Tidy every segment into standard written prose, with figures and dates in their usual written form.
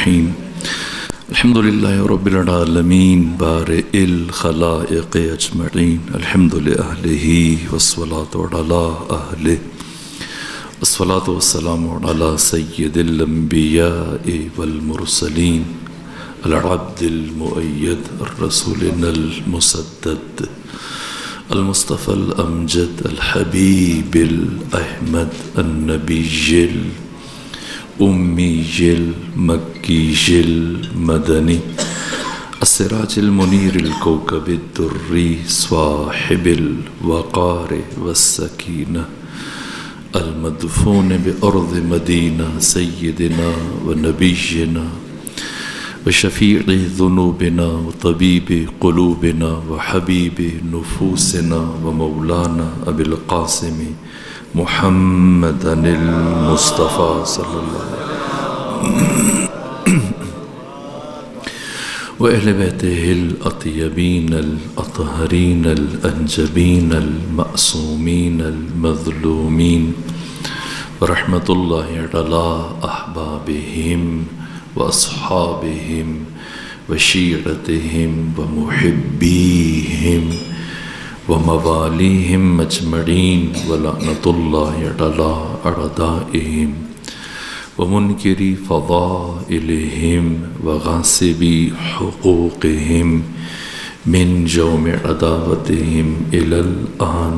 الرحیم الحمد للہ رب العالمین بارئ الخلائق اجمعین الحمد لأہلہ والصلاة علی اہلہ والصلاة والسلام علی سید الانبیاء والمرسلین العبد المؤید الرسول المسدد المصطفى الأمجد الحبيب الأحمد النبي الأمي المكي المدني السراج المنير الكوكب الدري صاحب الوقار والسكينة المدفون بأرض مدينة سيدنا ونبينا وشفيع ذنوبنا وطبيب قلوبنا وحبيب نفوسنا ومولانا أبي القاسم محمد المصطفى صلى الله عليه وسلم وأهل بيته الأطيبين الأطهرين الأنجبين المأسومين المظلومين ورحمة الله على أحبابهم وأصحابهم وشيعتهم ومحبيهم ومواليهم أجمعين ولعنة الله على أعدائهم ومنكري فضائلهم وغاصبي حقوقهم من جوم عداوتهم إلى الآن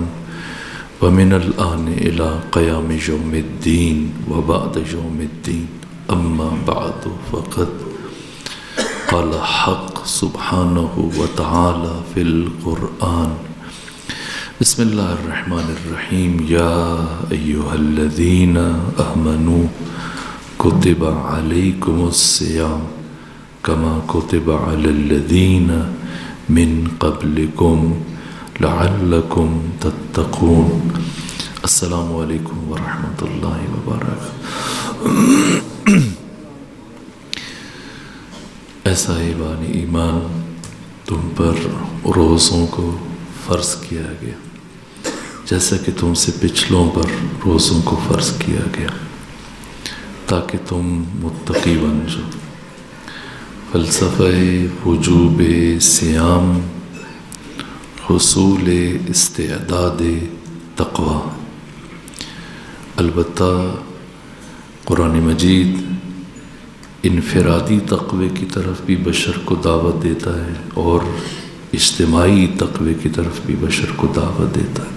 ومن الآن إلى قيام يوم الدين وبعد يوم الدين أما بعد فقد قال حق سبحانه وتعالى في القرآن بسم الله الرحمن الرحيم يا أيها الذين آمنوا كتب عليكم الصيام كما كتب على الذين من قبلكم لعلكم تتقون السلام عليكم ورحمة الله وبركاته اے صاحبان ایمان، تم پر روزوں کو فرض کیا گیا جیسا کہ تم سے پچھلوں پر روزوں کو فرض کیا گیا تاکہ تم متقی بن جاؤ۔ فلسفہ وجوب صیام حصول استعداد تقوی۔ البتہ قرآن مجید انفرادی تقوی کی طرف بھی بشر کو دعوت دیتا ہے اور اجتماعی تقوی کی طرف بھی بشر کو دعوت دیتا ہے۔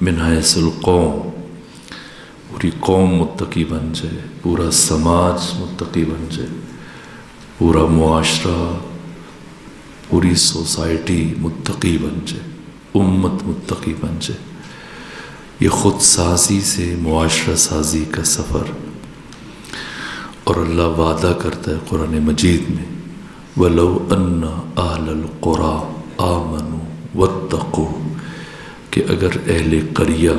من حیث القوم، پوری قوم متقی بن جائے، پورا سماج متقی بن جائے، پورا معاشرہ، پوری سوسائٹی متقی بن جائے، امت متقی بن جائے۔ یہ خود سازی سے معاشرہ سازی کا سفر، اور اللہ وعدہ کرتا ہے قرآن مجید میں وَلَوْ أَنَّ أَهْلَ الْقُرَىٰ آمَنُوا وَاتَّقُوا، کہ اگر اہل قریہ،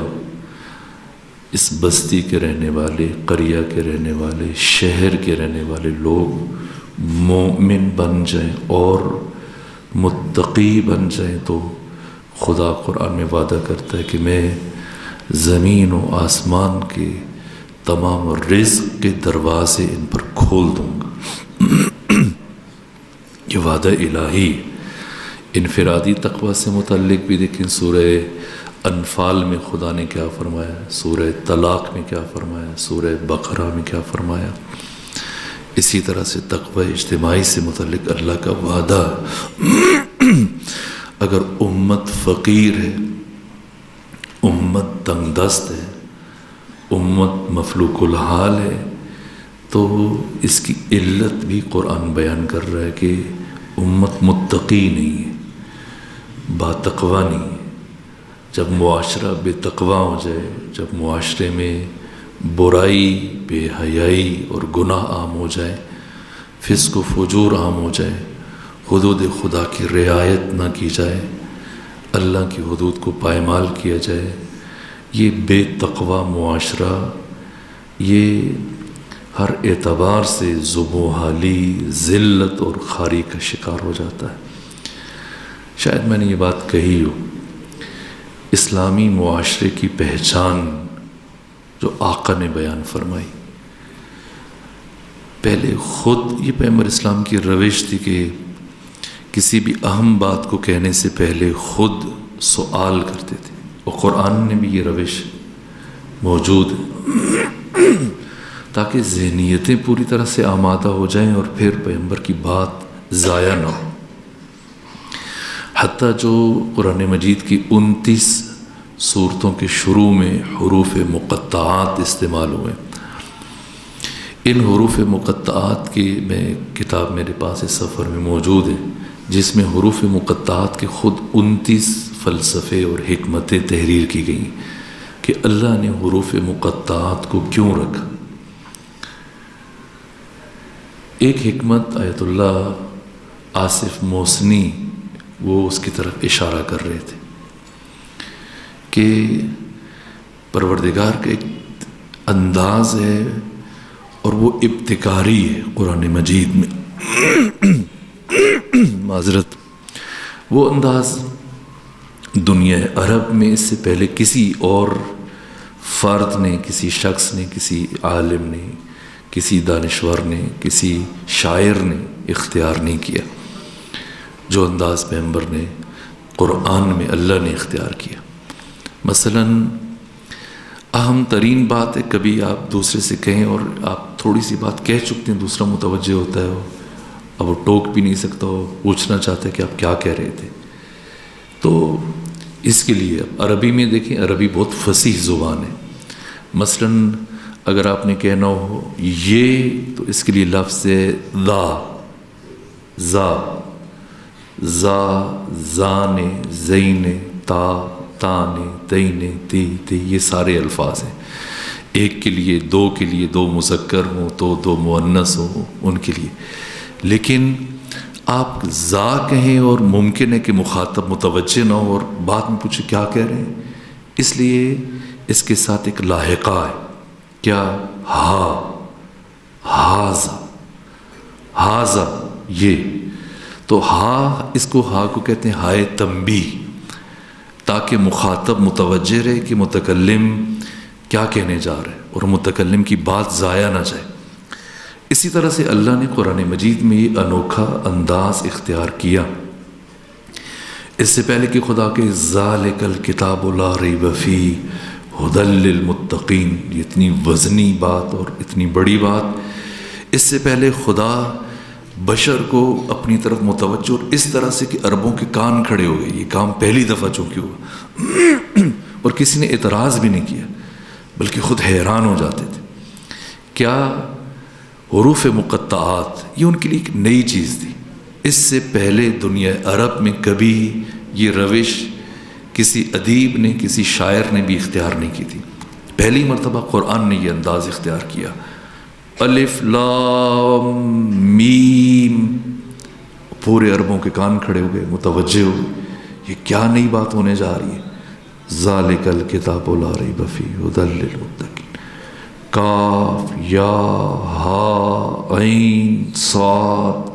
اس بستی کے رہنے والے، قریہ کے رہنے والے، شہر کے رہنے والے لوگ مومن بن جائیں اور متقی بن جائیں تو خدا قرآن میں وعدہ کرتا ہے کہ میں زمین و آسمان کے تمام رزق کے دروازے ان پر کھول دوں گا۔ یہ وعدہ الہی انفرادی تقوی سے متعلق بھی دیکھیں، سورہ انفال میں خدا نے کیا فرمایا، سورہ طلاق میں کیا فرمایا، سورہ بقرہ میں کیا فرمایا۔ اسی طرح سے تقوی اجتماعی سے متعلق اللہ کا وعدہ، اگر امت فقیر ہے، امت تنگ دست ہے، امت مفلوق الحال ہے، تو اس کی علت بھی قرآن بیان کر رہا ہے کہ امت متقی نہیں ہے، با تقوی نہیں ہے۔ جب معاشرہ بے تقوی ہو جائے، جب معاشرے میں برائی، بے حیائی اور گناہ عام ہو جائے، فسق و فجور عام ہو جائے، حدود خدا کی رعایت نہ کی جائے، اللہ کی حدود کو پائمال کیا جائے، یہ بے تقوی معاشرہ یہ ہر اعتبار سے ذوب و حالی، ذلت اور خواری کا شکار ہو جاتا ہے۔ شاید میں نے یہ بات کہی ہو، اسلامی معاشرے کی پہچان جو آقا نے بیان فرمائی، پہلے خود یہ پیغمبر اسلام کی روش تھی کہ کسی بھی اہم بات کو کہنے سے پہلے خود سوال کرتے تھے، اور قرآن نے بھی یہ روش موجود ہے تاکہ ذہنیتیں پوری طرح سے آمادہ ہو جائیں اور پھر پیغمبر کی بات ضائع نہ ہو۔ حتیٰ جو قرآن مجید کی 29 صورتوں کے شروع میں حروف مقطعات استعمال ہوئے، ان حروف مقطعات کی میں کتاب میرے پاس اس سفر میں موجود ہے جس میں حروف مقطعات کے خود 29 فلسفے اور حکمتیں تحریر کی گئیں کہ اللہ نے حروف مقطعات کو کیوں رکھا۔ ایک حکمت آیت اللہ آصف موسنی وہ اس کی طرف اشارہ کر رہے تھے کہ پروردگار کا ایک انداز ہے اور وہ ابتکاری ہے قرآن مجید میں معذرت، وہ انداز دنیا عرب میں اس سے پہلے کسی اور فرد نے، کسی شخص نے، کسی عالم نے، کسی دانشور نے، کسی شاعر نے اختیار نہیں کیا، جو انداز پیغمبر نے قرآن میں اللہ نے اختیار کیا۔ مثلاً اہم ترین بات ہے، کبھی آپ دوسرے سے کہیں اور آپ تھوڑی سی بات کہہ چکتے ہیں، دوسرا متوجہ ہوتا ہے، اب وہ ٹوک بھی نہیں سکتا، وہ پوچھنا چاہتا ہے کہ آپ کیا کہہ رہے تھے۔ تو اس کے لیے عربی میں دیکھیں، عربی بہت فصیح زبان ہے۔ مثلاً اگر آپ نے کہنا ہو یہ، تو اس کے لیے لفظ ہے ذا، زا، زانے، زینے، تا، تانے، تینے، تی، یہ سارے الفاظ ہیں۔ ایک کے لیے، دو مذکر ہوں تو دو مؤنث ہوں ان کے لیے، لیکن آپ زا کہیں اور ممکن ہے کہ مخاطب متوجہ نہ ہو اور بعد میں پوچھے کیا کہہ رہے ہیں، اس لیے اس کے ساتھ ایک لاحقہ ہے، کیا؟ ہاذا، یہ تو اس کو کو کہتے ہیں ہائے تنبیہ، تاکہ مخاطب متوجہ رہے کہ متکلم کیا کہنے جا رہا ہے اور متکلم کی بات ضائع نہ جائے۔ اسی طرح سے اللہ نے قرآن مجید میں یہ انوکھا انداز اختیار کیا۔ اس سے پہلے کہ خدا کے ذالک الکتاب لا ریب فیہ ھدی للمتقین، یہ اتنی وزنی بات اور اتنی بڑی بات، اس سے پہلے خدا بشر کو اپنی طرف متوجہ اور اس طرح سے کہ عربوں کے کان کھڑے ہو گئے، یہ کام پہلی دفعہ چونکہ ہوا اور کسی نے اعتراض بھی نہیں کیا بلکہ خود حیران ہو جاتے تھے۔ کیا حروف مقطعات، یہ ان کے لیے ایک نئی چیز تھی، اس سے پہلے دنیا عرب میں کبھی یہ روش کسی ادیب نے، کسی شاعر نے بھی اختیار نہیں کی تھی۔ پہلی مرتبہ قرآن نے یہ انداز اختیار کیا، الف لام میم، پورے عربوں کے کان کھڑے ہو گئے، متوجہ ہو گئے، یہ کیا نئی بات ہونے جا رہی ہے۔ ذالک الکتاب لا ریب فیہ ھدی للمتقین، کاف یا ہا عین صاد۔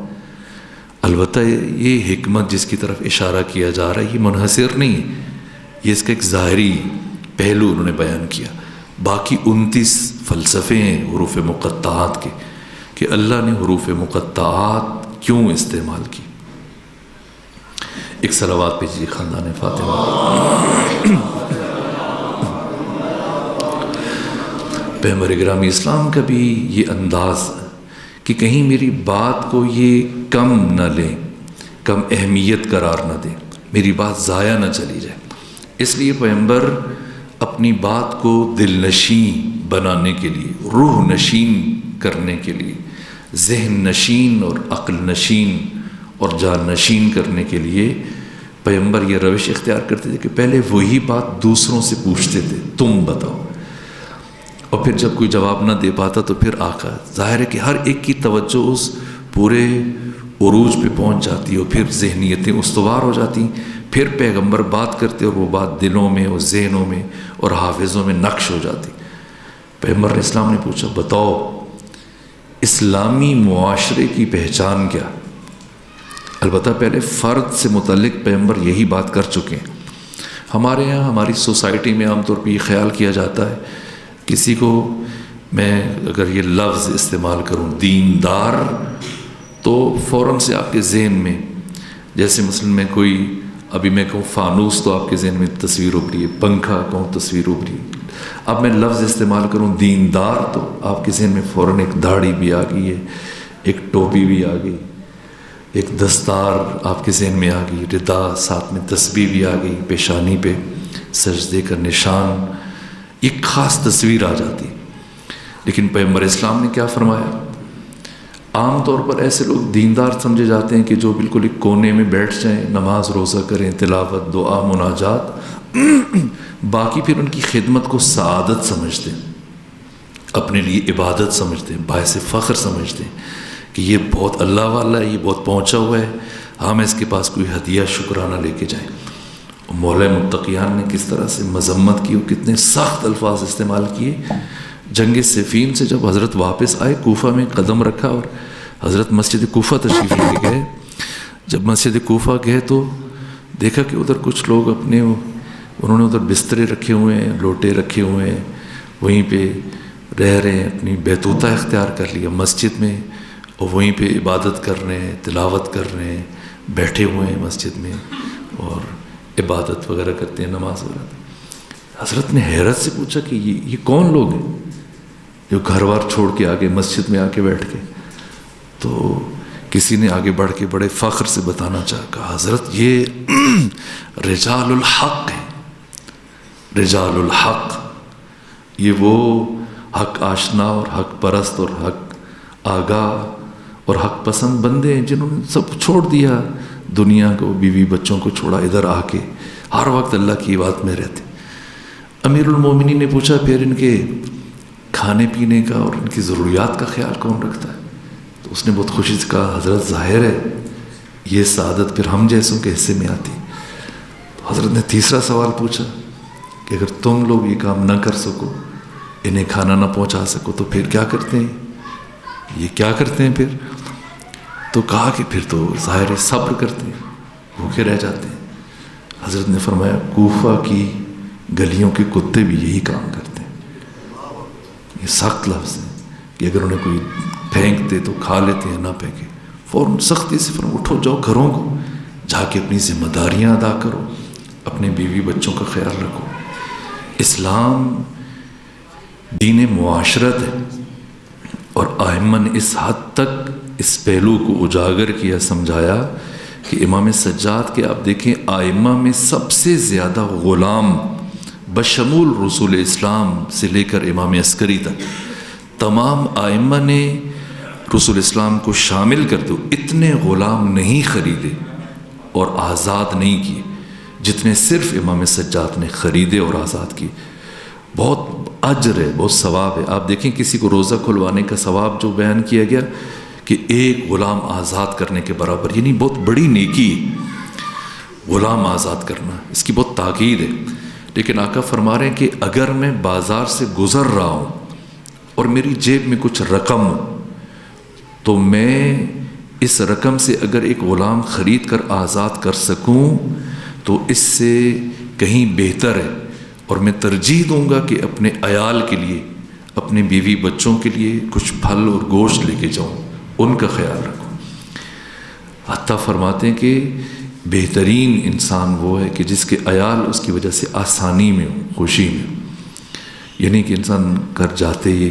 البتہ یہ حکمت جس کی طرف اشارہ کیا جا رہا ہے یہ منحصر نہیں ہے، یہ اس کا ایک ظاہری پہلو انہوں نے بیان کیا۔ باقی 29 فلسفے ہیں حروف مقطعات کے کہ اللہ نے حروف مقطعات کیوں استعمال کی۔ ایک صلوات پیجیے خاندان فاطمہ۔ پیغمبر گرامی اسلام کا بھی یہ انداز کہ کہیں میری بات کو یہ کم نہ لیں، کم اہمیت قرار نہ دیں، میری بات ضائع نہ چلی جائے، اس لیے پیغمبر اپنی بات کو دل نشین بنانے کے لیے، روح نشین کرنے کے لیے، ذہن نشین اور عقل نشین اور جان نشین کرنے کے لیے پیغمبر یہ روش اختیار کرتے تھے کہ پہلے وہی بات دوسروں سے پوچھتے تھے، تم بتاؤ، اور پھر جب کوئی جواب نہ دے پاتا تو پھر آقا، ظاہر ہے کہ ہر ایک کی توجہ اس پورے عروج پہ پہنچ جاتی اور پھر ذہنیتیں استوار ہو جاتی، پھر پیغمبر بات کرتے اور وہ بات دلوں میں اور ذہنوں میں اور حافظوں میں نقش ہو جاتی۔ پیغمبر اسلام نے پوچھا بتاؤ اسلامی معاشرے کی پہچان کیا؟ البتہ پہلے فرد سے متعلق پیغمبر یہی بات کر چکے ہیں۔ ہمارے یہاں، ہماری سوسائٹی میں عام طور پہ یہ خیال کیا جاتا ہے کسی کو میں اگر یہ لفظ استعمال کروں دیندار تو فوراً سے آپ کے ذہن میں، جیسے مثلا میں کوئی ابھی میں کہوں فانوس تو آپ کے ذہن میں تصویر ابھری ہے، پنکھا کہوں تصویر ابھری ہے. اب میں لفظ استعمال کروں دیندار تو آپ کے ذہن میں فوراً ایک داڑھی بھی آ گئی ہے، ایک ٹوپی بھی آ گئی، ایک دستار آپ کے ذہن میں آ گئی، ردا، ساتھ میں تسبیح بھی آ گئی، پیشانی پہ سجدے کا نشان، ایک خاص تصویر آ جاتی. لیکن پیغمبر اسلام نے کیا فرمایا؟ عام طور پر ایسے لوگ دیندار سمجھے جاتے ہیں کہ جو بالکل ایک کونے میں بیٹھ جائیں، نماز روزہ کریں، تلاوت، دعا، مناجات، باقی پھر ان کی خدمت کو سعادت سمجھتے ہیں، اپنے لیے عبادت سمجھتے ہیں، باعث فخر سمجھتے ہیں کہ یہ بہت اللہ والا ہے، یہ بہت پہنچا ہوا ہے، ہم اس کے پاس کوئی ہدیہ شکرانہ لے کے جائیں. مولا متقیان نے کس طرح سے مذمت کی اور کتنے سخت الفاظ استعمال کیے. جنگ صفین سے جب حضرت واپس آئے، کوفہ میں قدم رکھا اور حضرت مسجد کوفہ تشریف لے گئے. جب مسجد کوفہ گئے تو دیکھا کہ ادھر کچھ لوگ انہوں نے ادھر بسترے رکھے ہوئے ہیں، لوٹے رکھے ہوئے ہیں، وہیں پہ رہ رہے ہیں، اپنی بیتوتا اختیار کر لیا مسجد میں، اور وہیں پہ عبادت کر رہے ہیں، تلاوت کر رہے ہیں، بیٹھے ہوئے ہیں مسجد میں اور عبادت وغیرہ کرتے ہیں، نماز وغیرہ. حضرت نے حیرت سے پوچھا کہ یہ کون لوگ ہیں جو گھر بار چھوڑ کے آگے مسجد میں آ کے بیٹھ کے؟ تو کسی نے آگے بڑھ کے بڑے فخر سے بتانا چاہا، کہا حضرت یہ رجال الحق ہیں، رجال الحق، یہ وہ حق آشنا اور حق پرست اور حق آگاہ اور حق پسند بندے ہیں جنہوں نے سب چھوڑ دیا، دنیا کو، بیوی بچوں کو چھوڑا، ادھر آ کے ہر وقت اللہ کی عبادت میں رہتے. امیر المومنین نے پوچھا پھر ان کے کھانے پینے کا اور ان کی ضروریات کا خیال کون رکھتا ہے؟ تو اس نے بہت خوشی سے کہا حضرت ظاہر ہے یہ سعادت پھر ہم جیسوں کے حصے میں آتی. تو حضرت نے تیسرا سوال پوچھا کہ اگر تم لوگ یہ کام نہ کر سکو، انہیں کھانا نہ پہنچا سکو، تو پھر کیا کرتے ہیں؟ یہ کیا کرتے ہیں پھر؟ تو کہا کہ پھر تو ظاہر ہے صبر کرتے ہیں، بھوکے رہ جاتے ہیں. حضرت نے فرمایا کوفہ کی گلیوں کے کتے بھی یہی کام کرتے ہیں. یہ سخت لفظ ہے کہ اگر انہیں کوئی پھینکتے تو کھا لیتے ہیں، نہ پھینکے فوراً سختی سے فرمایا اٹھو جاؤ گھروں کو، جا کے اپنی ذمہ داریاں ادا کرو، اپنے بیوی بچوں کا خیال رکھو. اسلام دین معاشرت ہے، اور ائمہ نے اس حد تک اس پہلو کو اجاگر کیا، سمجھایا کہ امام سجاد کے آپ دیکھیں ائمہ میں سب سے زیادہ غلام بشمول رسول اسلام سے لے کر امام عسکری تک تمام ائمہ نے رسول اسلام کو شامل کر دو اتنے غلام نہیں خریدے اور آزاد نہیں کیے جتنے صرف امام سجاد نے خریدے اور آزاد کیے. بہت اجر ہے، بہت ثواب ہے. آپ دیکھیں کسی کو روزہ کھلوانے کا ثواب جو بیان کیا گیا کہ ایک غلام آزاد کرنے کے برابر، یعنی بہت بڑی نیکی ہے غلام آزاد کرنا، اس کی بہت تاکید ہے. لیکن آقا فرما رہے ہیں کہ اگر میں بازار سے گزر رہا ہوں اور میری جیب میں کچھ رقم ہو تو میں اس رقم سے اگر ایک غلام خرید کر آزاد کر سکوں تو اس سے کہیں بہتر ہے، اور میں ترجیح دوں گا کہ اپنے عیال کے لیے، اپنے بیوی بچوں کے لیے کچھ پھل اور گوشت لے کے جاؤں، ان کا خیال رکھوں. حتیٰ فرماتے ہیں کہ بہترین انسان وہ ہے کہ جس کے عیال اس کی وجہ سے آسانی میں ہو، خوشی میں ہو. یعنی کہ انسان کر جاتے ہی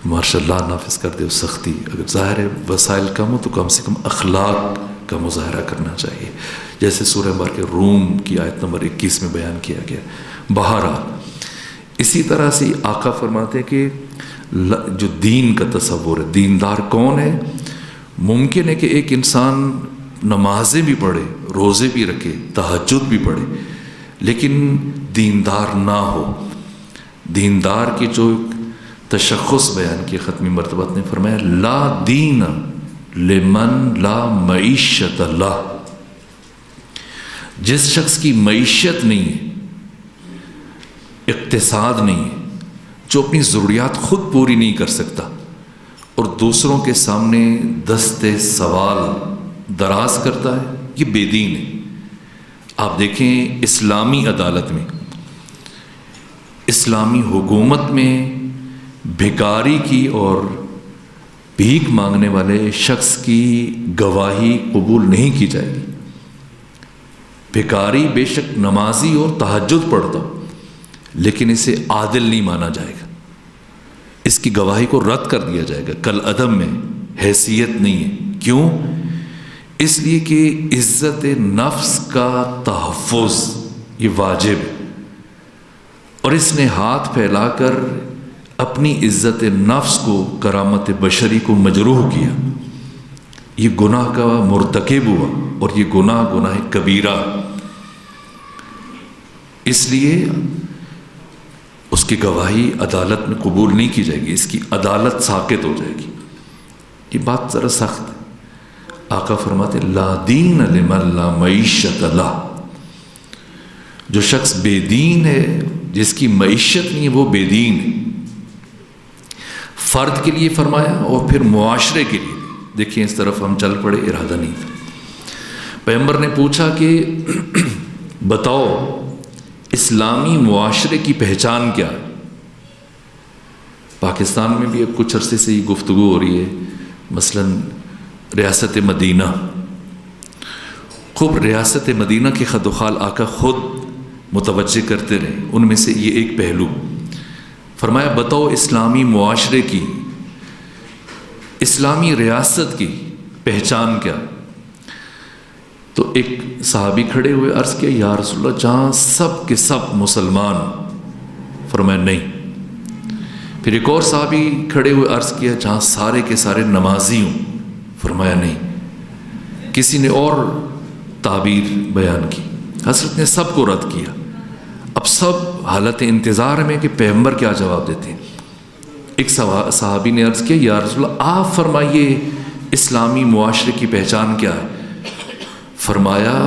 ماشاء اللہ نافذ کر دے سختی. اگر ظاہر ہے وسائل کم ہو تو کم سے کم اخلاق کا مظاہرہ کرنا چاہیے، جیسے سورہ مبارکہ روم کی آیت نمبر 21 میں بیان کیا گیا. بہرحال اسی طرح سے آقا فرماتے ہیں کہ جو دین کا تصور ہے، دیندار کون ہے؟ ممکن ہے کہ ایک انسان نمازیں بھی پڑھے، روزے بھی رکھے، تہجد بھی پڑھے، لیکن دیندار نہ ہو. دیندار کی جو تشخص بیان کی ختمی مرتبہ نے فرمایا لا دین لمن لا معیشت اللہ. جس شخص کی معیشت نہیں ہے، اقتصاد نہیں ہے، جو اپنی ضروریات خود پوری نہیں کر سکتا اور دوسروں کے سامنے دست سوال دراز کرتا ہے، یہ بے دین ہے. آپ دیکھیں اسلامی عدالت میں، اسلامی حکومت میں بھکاری کی اور بھیک مانگنے والے شخص کی گواہی قبول نہیں کی جائے گی۔ بھکاری بے شک نمازی اور تہجد پڑھتا لیکن اسے عادل نہیں مانا جائے گا، اس کی گواہی کو رد کر دیا جائے گا، کل عدم میں حیثیت نہیں ہے۔ کیوں؟ اس لیے کہ عزت نفس کا تحفظ یہ واجب ہے، اور اس نے ہاتھ پھیلا کر اپنی عزت نفس کو، کرامت بشری کو مجروح کیا، یہ گناہ کا مرتکب ہوا، اور یہ گناہ کبیرہ، اس لیے اس کی گواہی عدالت میں قبول نہیں کی جائے گی، اس کی عدالت ساقط ہو جائے گی۔ یہ بات ذرا سخت ہے۔ آقا فرماتے لا دین لمن لا معیشت لہ، جو شخص بے دین ہے، جس کی معیشت نہیں ہے، وہ بے دین ہے۔ فرد کے لیے فرمایا اور پھر معاشرے کے لیے۔ دیکھیں اس طرف ہم چل پڑے، ارادہ نہیں تھا۔ پیغمبر نے پوچھا کہ بتاؤ اسلامی معاشرے کی پہچان کیا ہے؟ پاکستان میں بھی اب کچھ عرصے سے یہ گفتگو ہو رہی ہے، مثلا ریاست مدینہ، خوب ریاست مدینہ کے خد و خال آقا خود متوجہ کرتے رہے، ان میں سے یہ ایک پہلو فرمایا بتاؤ اسلامی معاشرے کی، اسلامی ریاست کی پہچان کیا؟ تو ایک صحابی کھڑے ہوئے، عرض کیا یا رسول اللہ جہاں سب کے سب مسلمان؟ فرمایا نہیں۔ پھر ایک اور صحابی کھڑے ہوئے، عرض کیا جہاں سارے کے سارے نمازی ہوں؟ فرمایا نہیں۔ کسی نے اور تعبیر بیان کی، حضرت نے سب کو رد کیا۔ اب سب حالت انتظار میں کہ پیغمبر کیا جواب دیتے ہیں۔ ایک صحابی نے عرض کیا یا رسول اللہ آپ فرمائیے اسلامی معاشرے کی پہچان کیا ہے؟ فرمایا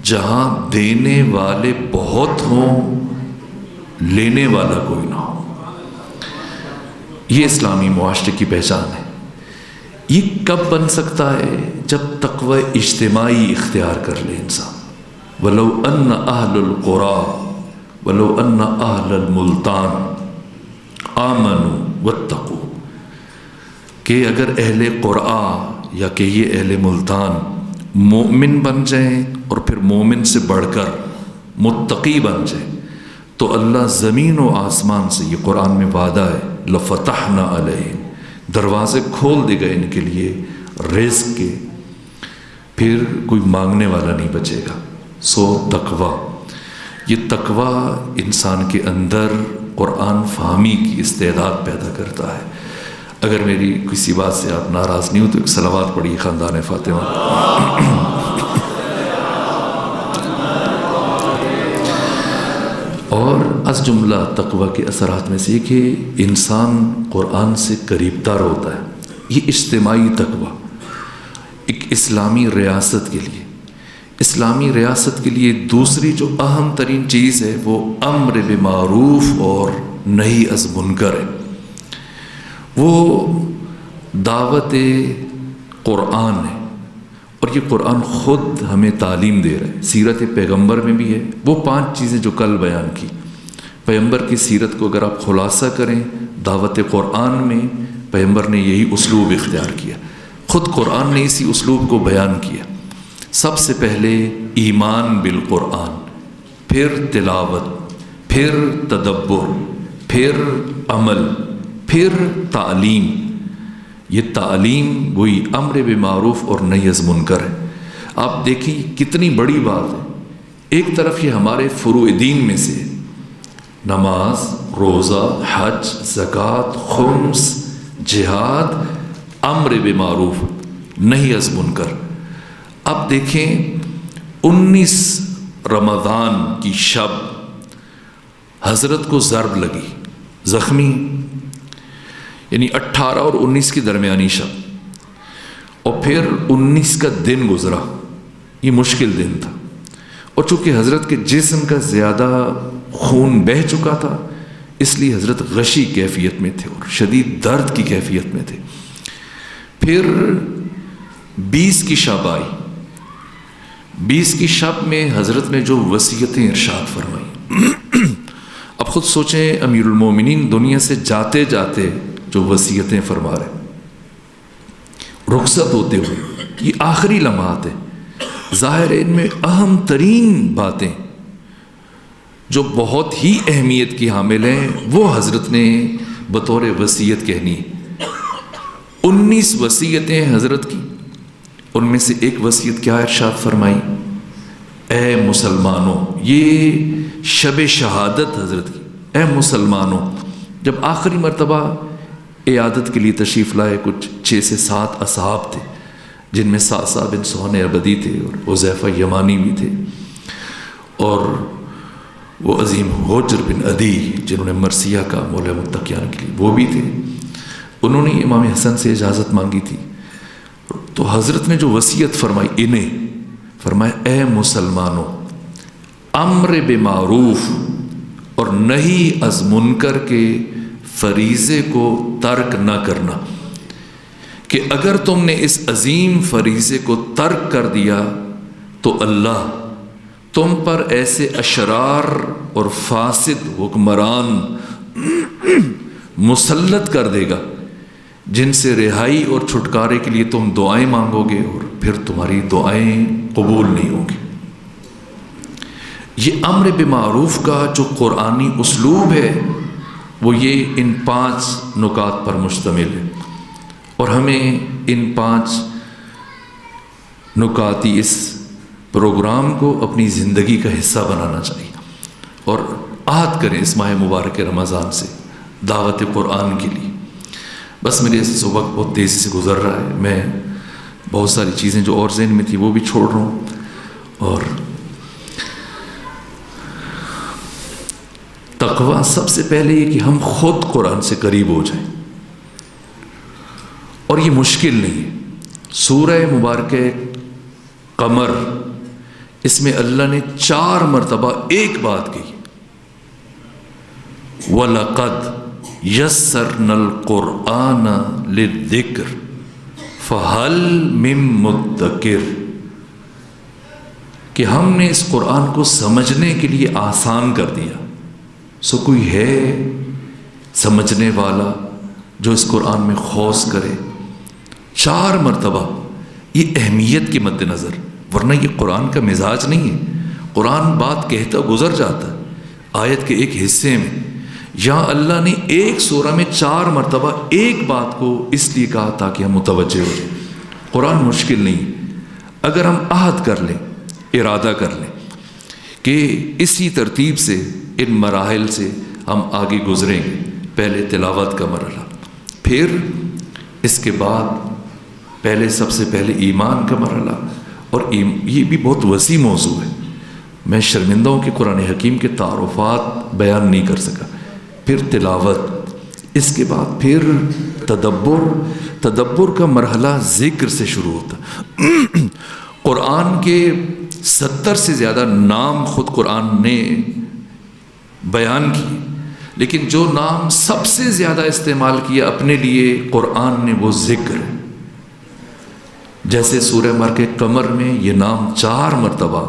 جہاں دینے والے بہت ہوں لینے والا کوئی نہ ہو، یہ اسلامی معاشرے کی پہچان ہے۔ یہ کب بن سکتا ہے؟ جب تقوی اجتماعی اختیار کر لے انسان۔ وَلَوْ أَنَّ أَهْلَ الْقُرَىٰ وَلَوْ أَنَّ أَهْلَ الْمُلْتَانِ آمَنُوا وَاتَّقُوا، کہ اگر اہل قرآن یا کہ یہ اہل ملتان مومن بن جائیں اور پھر مومن سے بڑھ کر متقی بن جائیں، تو اللہ زمین و آسمان سے، یہ قرآن میں وعدہ ہے، لَفَتَحْنَا عَلَيْهِمْ، دروازے کھول دے گئے ان کے لیے رزق کے، پھر کوئی مانگنے والا نہیں بچے گا۔ سو تقوی، یہ تقوی انسان کے اندر قرآن فہمی کی استعداد پیدا کرتا ہے۔ اگر میری کسی بات سے آپ ناراض نہیں ہو تو ایک صلوات پڑھیے خاندان فاطمہ۔ اور از جملہ تقوی کے اثرات میں سے یہ کہ انسان قرآن سے قریب تر ہوتا ہے۔ یہ اجتماعی تقوی ایک اسلامی ریاست کے لیے، اسلامی ریاست کے لیے دوسری جو اہم ترین چیز ہے وہ امر بالمعروف اور نہی از منکر ہے۔ وہ دعوت قرآن ہے، اور یہ قرآن خود ہمیں تعلیم دے رہا ہے، سیرت پیغمبر میں بھی ہے۔ وہ 5 چیزیں جو کل بیان کی، پیغمبر کی سیرت کو اگر آپ خلاصہ کریں، دعوت قرآن میں پیغمبر نے یہی اسلوب اختیار کیا، خود قرآن نے اسی اسلوب کو بیان کیا۔ سب سے پہلے ایمان بالقرآن، پھر تلاوت، پھر تدبر، پھر عمل، پھر تعلیم۔ یہ تعلیم وہی امر بالمعروف اور نہی از منکر ہے۔ آپ دیکھیں کتنی بڑی بات ہے، ایک طرف یہ ہمارے فروع دین میں سے نماز، روزہ، حج، زکوٰۃ، خمس، جہاد، امر بالمعروف نہی از منکر۔ اب دیکھیں 19 رمضان کی شب حضرت کو ضرب لگی، زخمی، یعنی 18 اور 19 کی درمیانی شب، اور پھر 19 کا دن گزرا، یہ مشکل دن تھا، اور چونکہ حضرت کے جسم کا زیادہ خون بہہ چکا تھا اس لیے حضرت غشی کیفیت میں تھے اور شدید درد کی کیفیت میں تھے۔ پھر 20 کی شب آئی، 20 کی شب میں حضرت نے جو وصیتیں ارشاد فرمائی، اب خود سوچیں امیر المومنین دنیا سے جاتے جاتے جو وصیتیں فرما رہے ہیں، رخصت ہوتے ہوئے، یہ آخری لمحات ہیں، ظاہر ہے ان میں اہم ترین باتیں جو بہت ہی اہمیت کی حامل ہیں وہ حضرت نے بطور وصیت کہنی ہے۔ 19 وصیتیں حضرت کی، ان میں سے ایک وصیت کیا ارشاد فرمائی؟ اے مسلمانوں، یہ شب شہادت حضرت کی، اے مسلمانوں، جب آخری مرتبہ عیادت کے لیے تشریف لائے، کچھ 6 سے 7 اصحاب تھے، جن میں سعصع بن سہن عبدی تھے اور حذیفہ یمانی بھی تھے، اور وہ عظیم حجر بن عدی جنہوں نے مرثیہ کا مولا متقیان کے لیے، وہ بھی تھے۔ انہوں نے امام حسن سے اجازت مانگی تھی، تو حضرت نے جو وصیت فرمائی انہیں فرمایا، اے مسلمانوں، امر بمعروف اور نہی از منکر کے فریضے کو ترک نہ کرنا، کہ اگر تم نے اس عظیم فریضے کو ترک کر دیا تو اللہ تم پر ایسے اشرار اور فاسد حکمران مسلط کر دے گا جن سے رہائی اور چھٹکارے کے لیے تم دعائیں مانگو گے اور پھر تمہاری دعائیں قبول نہیں ہوں گی۔ یہ امر بمعروف کا جو قرآنی اسلوب ہے وہ یہ ان 5 نکات پر مشتمل ہے، اور ہمیں ان 5 نکاتی اس پروگرام کو اپنی زندگی کا حصہ بنانا چاہیے، اور عہد کریں اس ماہ مبارک رمضان سے دعوت قرآن کے لیے۔ بس میرے اس وقت بہت تیزی سے گزر رہا ہے، میں بہت ساری چیزیں جو اور ذہن میں تھی وہ بھی چھوڑ رہا ہوں، اور تقویٰ سب سے پہلے یہ کہ ہم خود قرآن سے قریب ہو جائیں، اور یہ مشکل نہیں ہے۔ سورہ مبارکہ قمر، اس میں اللہ نے 4 مرتبہ ایک بات کہی، وَلَقَدْ يَسَّرْنَا الْقُرْآنَ لِلذِّكْرِ فَهَلْ مِن مُدَّكِرٍ، کہ ہم نے اس قرآن کو سمجھنے کے لیے آسان کر دیا، سو کوئی ہے سمجھنے والا جو اس قرآن میں خوض کرے۔ 4 مرتبہ، یہ اہمیت کے مد نظر، ورنہ یہ قرآن کا مزاج نہیں ہے۔ قرآن بات کہتا گزر جاتا ہے آیت کے ایک حصے میں، یہاں اللہ نے ایک سورہ میں 4 مرتبہ ایک بات کو اس لیے کہا تاکہ ہم متوجہ ہو جائیں۔ قرآن مشکل نہیں، اگر ہم عہد کر لیں، ارادہ کر لیں کہ اسی ترتیب سے ان مراحل سے ہم آگے گزریں گے۔ پہلے تلاوت کا مرحلہ، پھر اس کے بعد پہلے سب سے پہلے ایمان کا مرحلہ، اور یہ بھی بہت وسیع موضوع ہے، میں شرمندہ ہوں کہ قرآن حکیم کے تعارفات بیان نہیں کر سکا۔ پھر تلاوت، اس کے بعد پھر تدبر کا مرحلہ ذکر سے شروع ہوتا۔ قرآن کے 70 سے زیادہ نام خود قرآن نے بیان کیے، لیکن جو نام سب سے زیادہ استعمال کیا اپنے لیے قرآن نے وہ ذکر ہے۔ جیسے سورہ مبارکہ قمر میں یہ نام 4 مرتبہ،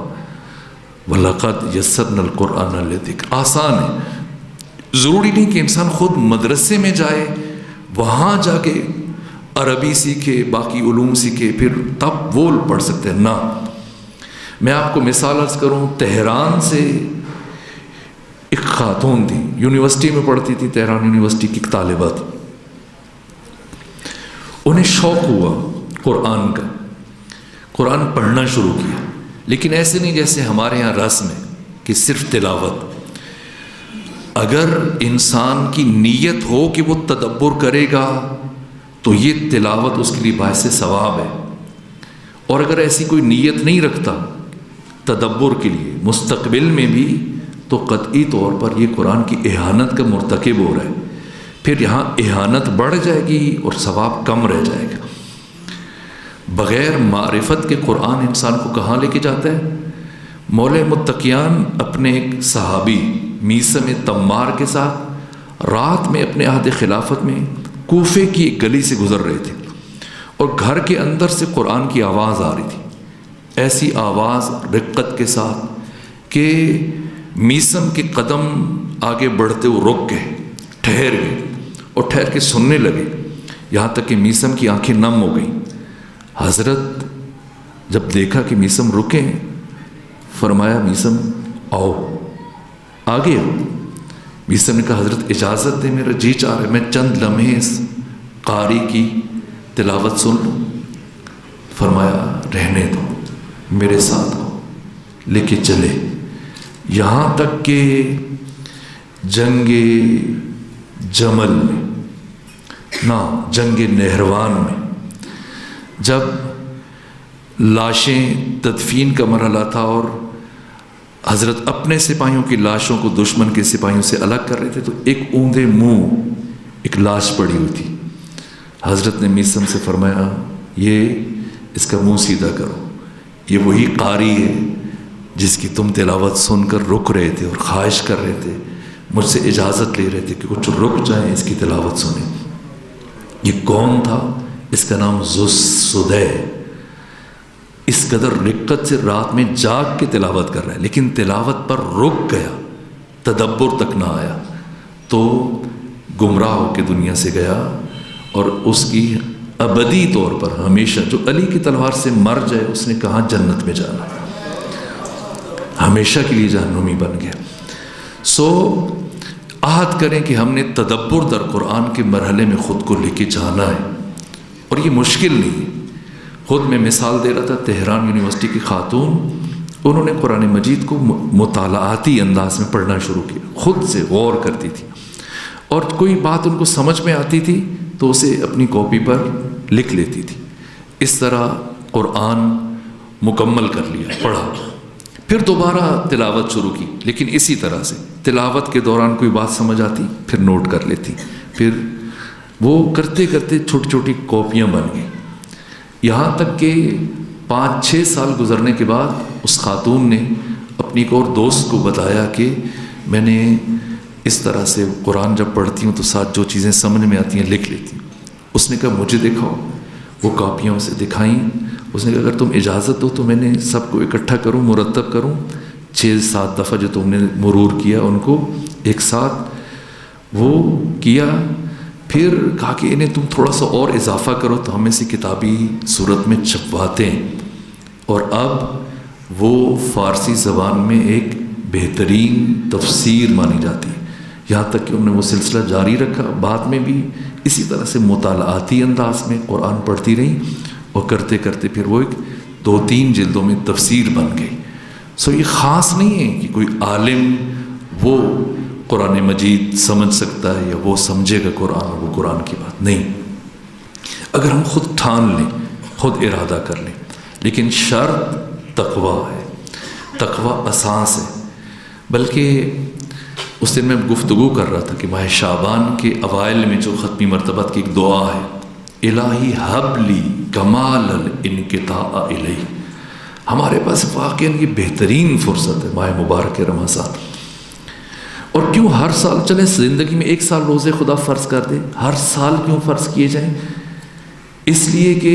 وَلَقَدْ يَسَّرْنَا الْقُرْآنَ لِلذِّكْرِ، آسان ہے۔ ضروری نہیں کہ انسان خود مدرسے میں جائے، وہاں جا کے عربی سیکھے، باقی علوم سیکھے، پھر تب وہ پڑھ سکتے ہیں، نہ۔ میں آپ کو مثال عرض کروں، تہران سے ایک خاتون تھی، یونیورسٹی میں پڑھتی تھی، تہران یونیورسٹی کی ایک طالبہ تھی، انہیں شوق ہوا قرآن کا، قرآن پڑھنا شروع کیا، لیکن ایسے نہیں جیسے ہمارے ہاں رسم ہے کہ صرف تلاوت۔ اگر انسان کی نیت ہو کہ وہ تدبر کرے گا تو یہ تلاوت اس کے لیے باعث ثواب ہے، اور اگر ایسی کوئی نیت نہیں رکھتا تدبر کے لیے مستقبل میں بھی، تو قطعی طور پر یہ قرآن کی اہانت کا مرتکب ہو رہا ہے، پھر یہاں اہانت بڑھ جائے گی اور ثواب کم رہ جائے گا۔ بغیر معرفت کے قرآن انسان کو کہاں لے کے جاتا ہے؟ مولا متقیان اپنے ایک صحابی میثم تمار کے ساتھ رات میں اپنے عہد خلافت میں کوفے کی ایک گلی سے گزر رہے تھے، اور گھر کے اندر سے قرآن کی آواز آ رہی تھی، ایسی آواز رقت کے ساتھ کہ میثم کے قدم آگے بڑھتے وہ رک گئے، ٹھہر گئے اور ٹھہر کے سننے لگے، یہاں تک کہ میثم کی آنکھیں نم ہو گئیں۔ حضرت جب دیکھا کہ میثم رکے ہیں، فرمایا میثم آؤ، آگے آؤ۔ میثم نے کہا حضرت اجازت دے، میرا جی چاہ رہا ہے میں چند لمحے اس قاری کی تلاوت سن لوں۔ فرمایا رہنے دو، میرے ساتھ ہو، لے کے چلے، یہاں تک کہ جنگ جمل میں، نہ جنگ نہروان میں، جب لاشیں تدفین کا مرحلہ تھا اور حضرت اپنے سپاہیوں کی لاشوں کو دشمن کے سپاہیوں سے الگ کر رہے تھے، تو ایک اوندے منہ ایک لاش پڑی ہوئی تھی۔ حضرت نے میثم سے فرمایا یہ اس کا منہ سیدھا کرو، یہ وہی قاری ہے جس کی تم تلاوت سن کر رک رہے تھے اور خواہش کر رہے تھے، مجھ سے اجازت لے رہے تھے کہ کچھ رک جائیں، اس کی تلاوت سنیں۔ یہ کون تھا؟ اس کا نام ذوالصدع۔ اس قدر رقت سے رات میں جاگ کے تلاوت کر رہا ہے، لیکن تلاوت پر رک گیا، تدبر تک نہ آیا، تو گمراہ ہو کے دنیا سے گیا، اور اس کی ابدی طور پر ہمیشہ، جو علی کی تلوار سے مر جائے اس نے کہاں جنت میں جانا، ہمیشہ کے لیے جہنمی بن گیا۔ سو عہد کریں کہ ہم نے تدبر در قرآن کے مرحلے میں خود کو لے کے جانا ہے، اور یہ مشکل نہیں ہے۔ خود میں مثال دے رہا تھا، تہران یونیورسٹی کی خاتون، انہوں نے قرآن مجید کو مطالعاتی انداز میں پڑھنا شروع کیا، خود سے غور کرتی تھی، اور کوئی بات ان کو سمجھ میں آتی تھی تو اسے اپنی کاپی پر لکھ لیتی تھی۔ اس طرح قرآن مکمل کر لیا، پڑھا، پھر دوبارہ تلاوت شروع کی، لیکن اسی طرح سے تلاوت کے دوران کوئی بات سمجھ آتی پھر نوٹ کر لیتی، پھر وہ کرتے کرتے چھوٹی چھوٹی کاپیاں بن گئیں، یہاں تک کہ 5-6 سال گزرنے کے بعد اس خاتون نے اپنی ایک اور دوست کو بتایا کہ میں نے اس طرح سے قرآن جب پڑھتی ہوں تو ساتھ جو چیزیں سمجھ میں آتی ہیں لکھ لیتی ہوں۔ اس نے کہا مجھے دکھاؤ، وہ کاپیاں اسے دکھائیں۔ اس نے کہا اگر تم اجازت دو تو میں نے سب کو اکٹھا کروں، مرتب کروں، 6-7 دفعہ جو تم نے مرور کیا ان کو ایک ساتھ وہ کیا، پھر کہا کہ انہیں تم تھوڑا سا اور اضافہ کرو تو ہم اسے کتابی صورت میں چھپواتے ہیں، اور اب وہ فارسی زبان میں ایک بہترین تفسیر مانی جاتی ہے۔ یہاں تک کہ انہوں نے وہ سلسلہ جاری رکھا، بعد میں بھی اسی طرح سے مطالعاتی انداز میں قرآن پڑھتی رہی، اور کرتے کرتے پھر وہ ایک 2-3 جلدوں میں تفسیر بن گئی۔ سو یہ خاص نہیں ہے کہ کوئی عالم وہ قرآن مجید سمجھ سکتا ہے یا وہ سمجھے گا قرآن، وہ قرآن کی بات نہیں۔ اگر ہم خود ٹھان لیں، خود ارادہ کر لیں، لیکن شرط تقویٰ ہے، تقویٰ اساس ہے۔ بلکہ اس دن میں گفتگو کر رہا تھا کہ ماہ شعبان کے اوائل میں جو ختمی مرتبت کی ایک دعا ہے، الہی حب لی کمال الانقطاع الیہ، ہمارے پاس واقعاً یہ بہترین فرصت ہے ماہ مبارک رمضان۔ اور کیوں ہر سال چلیں زندگی میں 1 سال روزے خدا فرض کر دے، ہر سال کیوں فرض کیے جائیں؟ اس لیے کہ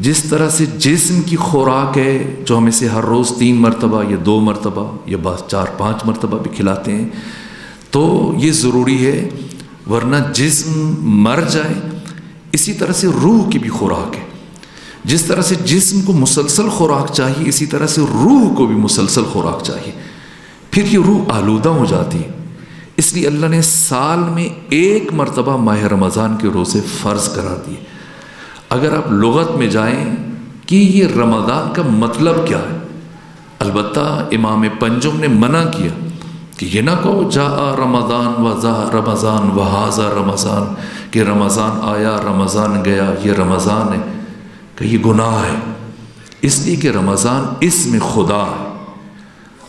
جس طرح سے جسم کی خوراک ہے جو ہم اسے ہر روز 3 مرتبہ یا 2 مرتبہ یا 4-5 مرتبہ بھی کھلاتے ہیں، تو یہ ضروری ہے، ورنہ جسم مر جائے۔ اسی طرح سے روح کی بھی خوراک ہے، جس طرح سے جسم کو مسلسل خوراک چاہیے، اسی طرح سے روح کو بھی مسلسل خوراک چاہیے، پھر یہ روح آلودہ ہو جاتی ہے۔ اس لیے اللہ نے سال میں 1 مرتبہ ماہ رمضان کے روزے فرض قرار دیے۔ اگر آپ لغت میں جائیں کہ یہ رمضان کا مطلب کیا ہے، البتہ امام پنجم نے منع کیا کہ یہ نہ کہو جاء رمضان و ذا رمضان و ھذا رمضان، کہ رمضان آیا رمضان گیا یہ رمضان ہے، کہ یہ گناہ ہے، اس لیے کہ رمضان اسم خدا ہے۔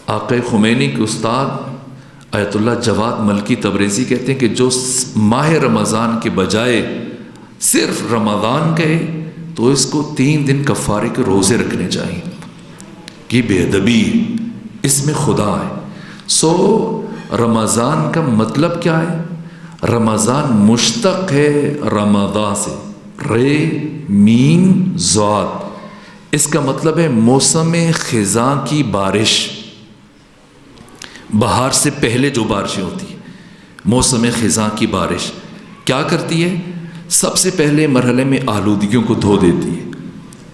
آقا خمینی کے استاد آیت اللہ جواد ملکی تبریزی کہتے ہیں کہ جو ماہ رمضان کے بجائے صرف رمضان کہے تو اس کو 3 دن کفارے کے روزے رکھنے چاہیے، کہ بے ادبی اس میں خدا ہے۔ سو رمضان کا مطلب کیا ہے؟ رمضان مشتق ہے رمضان سے، رے میم ضاد، اس کا مطلب ہے موسم خزاں کی بارش۔ بہار سے پہلے جو بارشیں ہوتی ہیں، موسم خزاں کی بارش کیا کرتی ہے؟ سب سے پہلے مرحلے میں آلودگیوں کو دھو دیتی ہے،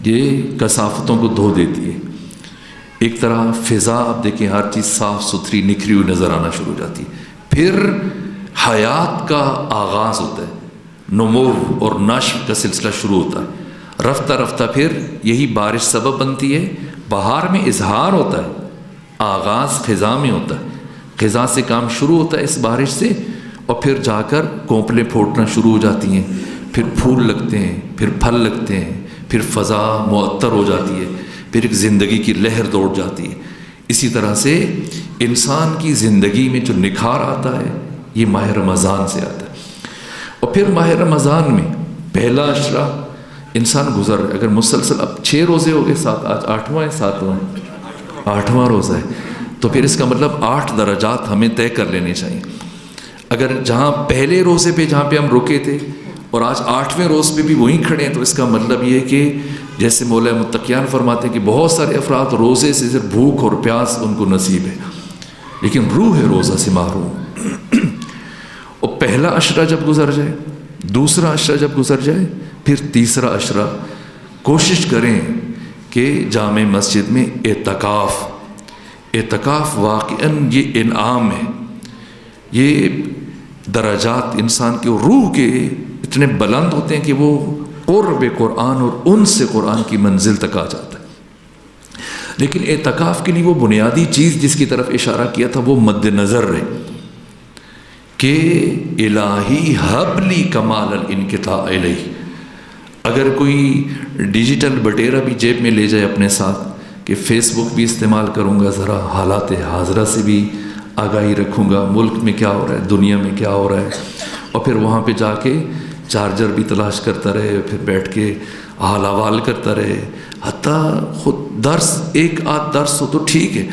یہ کثافتوں کو دھو دیتی ہے۔ ایک طرح فضا آپ دیکھیں ہر چیز صاف ستھری نکھری ہوئی نظر آنا شروع ہو جاتی ہے۔ پھر حیات کا آغاز ہوتا ہے، نمو اور نشو کا سلسلہ شروع ہوتا ہے۔ رفتہ رفتہ پھر یہی بارش سبب بنتی ہے۔ بہار میں اظہار ہوتا ہے، آغاز خزاں میں ہوتا ہے، خزاں سے کام شروع ہوتا ہے اس بارش سے، اور پھر جا کر کونپلیں پھوٹنا شروع ہو جاتی ہیں، پھر پھول لگتے ہیں، پھر پھل لگتے ہیں، پھر فضا معطر ہو جاتی ہے، پھر ایک زندگی کی لہر دوڑ جاتی ہے۔ اسی طرح سے انسان کی زندگی میں جو نکھار آتا ہے یہ ماہ رمضان سے آتا ہے۔ اور پھر ماہ رمضان میں پہلا عشرہ انسان گزر رہا ہے، اگر مسلسل اب 6 روزے ہو گئے، آج 8واں ہے، 7واں 8واں روزہ ہے، تو پھر اس کا مطلب 8 درجات ہمیں طے کر لینے چاہیے۔ اگر جہاں پہلے روزے پہ جہاں پہ ہم رکے تھے اور آج 8ویں روز پہ بھی وہیں کھڑے ہیں، تو اس کا مطلب یہ ہے کہ جیسے مولا متقیان فرماتے ہیں کہ بہت سارے افراد روزے سے صرف بھوک اور پیاس ان کو نصیب ہے، لیکن روح روزہ سے محروم۔ اور پہلا عشرہ جب گزر جائے، دوسرا عشرہ جب گزر جائے، پھر تیسرا عشرہ کوشش کریں کہ جامع مسجد میں اعتکاف واقعاً یہ انعام ہے۔ یہ درجات انسان کے روح کے اتنے بلند ہوتے ہیں کہ وہ قرب قرآن اور ان سے قرآن کی منزل تک آ جاتا ہے۔ لیکن اعتکاف کے لیے وہ بنیادی چیز جس کی طرف اشارہ کیا تھا وہ مد نظر رہے کہ الہی حب لی کمال الانقطاع الیہ۔ اگر کوئی ڈیجیٹل بٹیرا بھی جیب میں لے جائے اپنے ساتھ کہ فیس بک بھی استعمال کروں گا، ذرا حالات حاضرہ سے بھی آگاہی رکھوں گا، ملک میں کیا ہو رہا ہے، دنیا میں کیا ہو رہا ہے، اور پھر وہاں پہ جا کے چارجر بھی تلاش کرتا رہے، پھر بیٹھ کے حال احوال کرتا رہے، حتیٰ خود درس ایک آدھ درس ہو تو ٹھیک ہے۔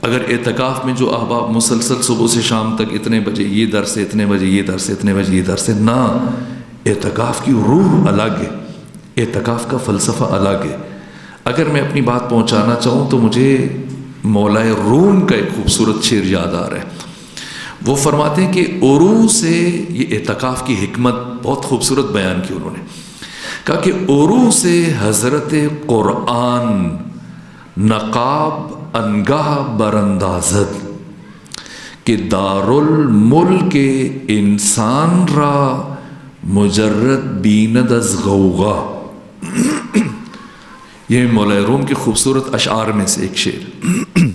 اگر اعتکاف میں جو احباب مسلسل صبح سے شام تک اتنے بجے یہ درس ہے، اتنے بجے یہ درس ہے، اتنے بجے یہ درس ہے، نہ، اعتکاف کی روح الگ ہے، اعتکاف کا فلسفہ الگ ہے۔ اگر میں اپنی بات پہنچانا چاہوں تو مجھے مولائے روم کا ایک خوبصورت شعر یاد آ رہا ہے۔ وہ فرماتے ہیں کہ عروج سے یہ اعتکاف کی حکمت بہت خوبصورت بیان کی انہوں نے، کہا کہ عروج سے حضرت قرآن نقاب انگاہ براندازد کہ دارالملک انسان را مجرد بیند از غوغا۔ یہ مولا روم کے خوبصورت اشعار میں سے ایک شعر۔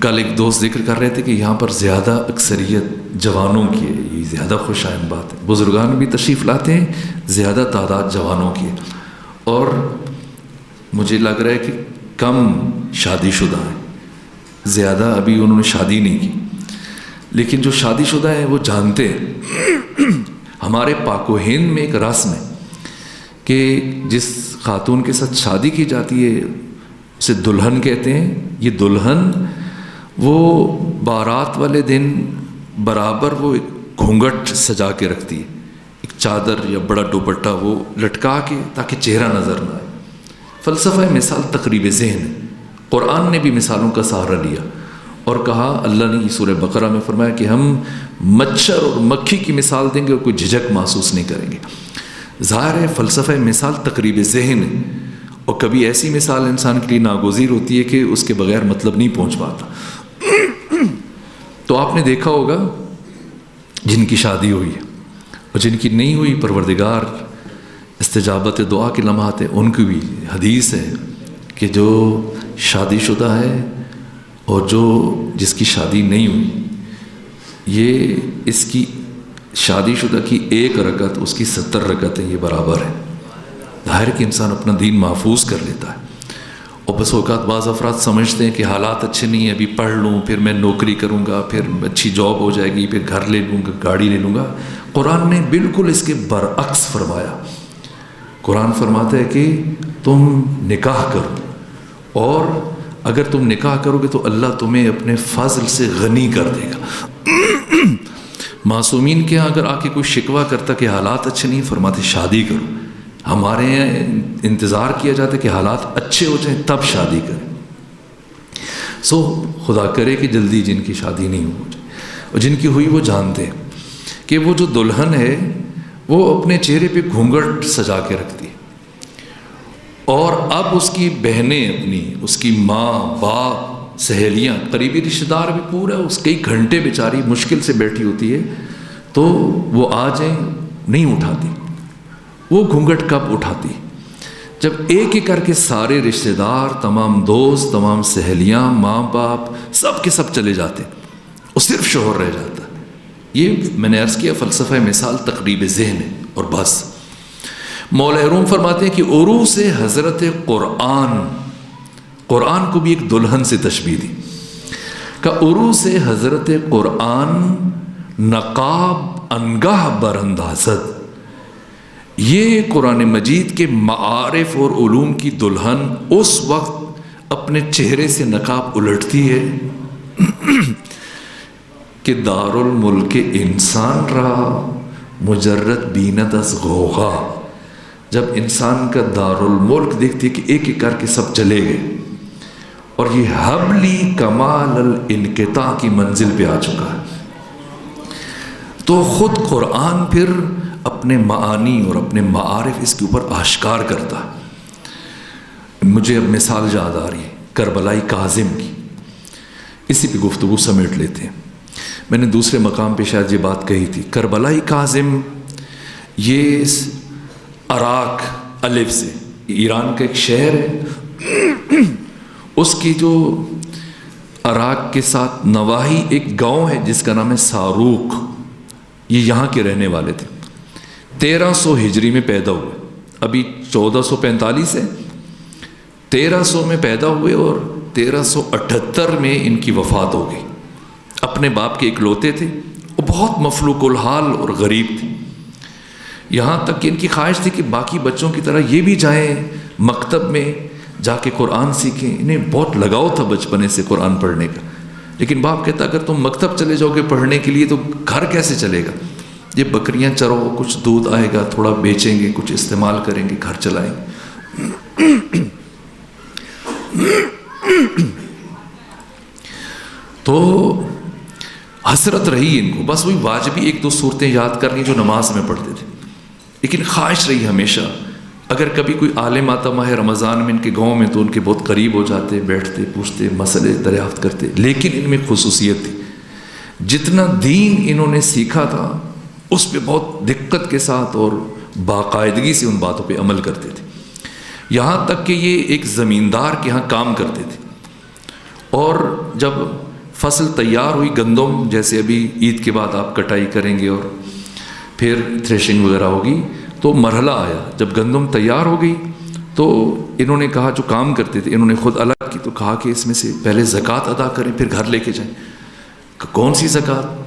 کل ایک دوست ذکر کر رہے تھے کہ یہاں پر زیادہ اکثریت جوانوں کی ہے، یہ زیادہ خوش آئند بات ہے۔ بزرگان بھی تشریف لاتے ہیں، زیادہ تعداد جوانوں کی ہے، اور مجھے لگ رہا ہے کہ کم شادی شدہ ہیں، زیادہ ابھی انہوں نے شادی نہیں کی۔ لیکن جو شادی شدہ ہیں وہ جانتے ہیں ہمارے پاک و ہند میں ایک رسم ہے کہ جس خاتون کے ساتھ شادی کی جاتی ہے اسے دلہن کہتے ہیں۔ یہ دلہن وہ بارات والے دن برابر وہ ایک گھونگھٹ سجا کے رکھتی ہے، ایک چادر یا بڑا دوپٹہ وہ لٹکا کے، تاکہ چہرہ نظر نہ آئے۔ فلسفہ مثال تقریب ذہن ہے۔ قرآن نے بھی مثالوں کا سہارا لیا اور کہا، اللہ نے سورہ بقرہ میں فرمایا کہ ہم مچھر اور مکھی کی مثال دیں گے اور کوئی جھجک محسوس نہیں کریں گے۔ ظاہر ہے فلسفہ مثال تقریب ذہن ہے، اور کبھی ایسی مثال انسان کے لیے ناگزیر ہوتی ہے کہ اس کے بغیر مطلب نہیں پہنچ پاتا۔ تو آپ نے دیکھا ہوگا جن کی شادی ہوئی ہے اور جن کی نہیں ہوئی، پروردگار استجابت دعا کے لمحات ہیں، ان کی بھی حدیث ہے کہ جو شادی شدہ ہے اور جو جس کی شادی نہیں ہوئی، یہ اس کی شادی شدہ کی 1 رکعت اس کی 70 رکعتیں یہ برابر ہے۔ ظاہر کہ انسان اپنا دین محفوظ کر لیتا ہے، اور بس اوقات بعض افراد سمجھتے ہیں کہ حالات اچھے نہیں ہیں، ابھی پڑھ لوں پھر میں نوکری کروں گا، پھر اچھی جاب ہو جائے گی، پھر گھر لے لوں گا، گاڑی لے لوں گا۔ قرآن نے بالکل اس کے برعکس فرمایا۔ قرآن فرماتا ہے کہ تم نکاح کرو، اور اگر تم نکاح کرو گے تو اللہ تمہیں اپنے فضل سے غنی کر دے گا۔ معصومین کے ہاں اگر آ کے کوئی شکوہ کرتا کہ حالات اچھے نہیں، فرماتے شادی کرو۔ ہمارے یہاں انتظار کیا جاتا ہے کہ حالات اچھے ہو جائیں تب شادی کریں۔ سو خدا کرے کہ جلدی جن کی شادی نہیں ہو جائے، اور جن کی ہوئی وہ جانتے ہیں کہ وہ جو دلہن ہے وہ اپنے چہرے پہ گھونگھٹ سجا کے رکھتی ہے، اور اب اس کی بہنیں اپنی، اس کی ماں باپ سہیلیاں قریبی رشتہ دار بھی پورا اس کئی گھنٹے بیچاری مشکل سے بیٹھی ہوتی ہے، تو وہ آ جائیں نہیں اٹھاتی، وہ گھونگھٹ کب اٹھاتی؟ جب ایک ایک کر کے سارے رشتہ دار، تمام دوست، تمام سہیلیاں، ماں باپ سب کے سب چلے جاتے ہیں اور صرف شوہر رہ جاتا ہے۔ یہ میں نے عرض کیا فلسفہ مثال تقریب ذہن ہے اور بس۔ مولا روم فرماتے ہیں کہ عروس حضرت قرآن کو بھی ایک دلہن سے تشبیہ دی کہ عروس حضرت قرآن نقاب انگاہ براندازد، یہ قرآن مجید کے معارف اور علوم کی دلہن اس وقت اپنے چہرے سے نقاب الٹتی ہے کہ دار الملک انسان رہا مجرد بیند از غوغا، جب انسان کا دار الملک دیکھتی کہ ایک ایک کر کے سب چلے گئے اور یہ حبلی کمال الانقطاع کی منزل پہ آ چکا ہے، تو خود قرآن پھر اپنے معانی اور اپنے معارف اس کے اوپر آشکار کرتا ہے۔ مجھے اب مثال یاد آ رہی ہے کربلائی کاظم کی، اسی پہ گفتگو سمیٹ لیتے ہیں۔ میں نے دوسرے مقام پہ شاید یہ بات کہی تھی، کربلائی کاظم یہ عراق الف سے، ایران کا ایک شہر ہے، اس کی جو عراق کے ساتھ نواحی ایک گاؤں ہے جس کا نام ہے ساروق، یہ یہاں کے رہنے والے تھے۔ 1300 ہجری میں پیدا ہوئے، ابھی 1445 ہے، 1300 میں پیدا ہوئے اور 1378 میں ان کی وفات ہو گئی۔ اپنے باپ کے اکلوتے تھے، وہ بہت مفلوق الحال اور غریب تھے، یہاں تک کہ ان کی خواہش تھی کہ باقی بچوں کی طرح یہ بھی جائیں مکتب میں جا کے قرآن سیکھیں۔ انہیں بہت لگاؤ تھا بچپنے سے قرآن پڑھنے کا، لیکن باپ کہتا اگر تم مکتب چلے جاؤ گے پڑھنے کے لیے تو گھر کیسے چلے گا؟ یہ بکریاں چرو، کچھ دودھ آئے گا، تھوڑا بیچیں گے، کچھ استعمال کریں گے، گھر چلائیں گے۔ تو حسرت رہی ان کو، بس وہی واجبی ایک دو صورتیں یاد کرنی جو نماز میں پڑھتے تھے، لیکن خواہش رہی ہمیشہ اگر کبھی کوئی عالم آتا ماہ رمضان میں ان کے گاؤں میں تو ان کے بہت قریب ہو جاتے، بیٹھتے، پوچھتے، مسئلے دریافت کرتے۔ لیکن ان میں خصوصیت تھی، جتنا دین انہوں نے سیکھا تھا اس پہ بہت دقت کے ساتھ اور باقاعدگی سے ان باتوں پہ عمل کرتے تھے، یہاں تک کہ یہ ایک زمیندار کے ہاں کام کرتے تھے، اور جب فصل تیار ہوئی گندم، جیسے ابھی عید کے بعد آپ کٹائی کریں گے اور پھر تھریشنگ وغیرہ ہوگی، تو مرحلہ آیا جب گندم تیار ہو گئی تو انہوں نے کہا، جو کام کرتے تھے انہوں نے خود الگ کی، تو کہا کہ اس میں سے پہلے زکوٰۃ ادا کریں پھر گھر لے کے جائیں۔ کون سی زکوٰۃ؟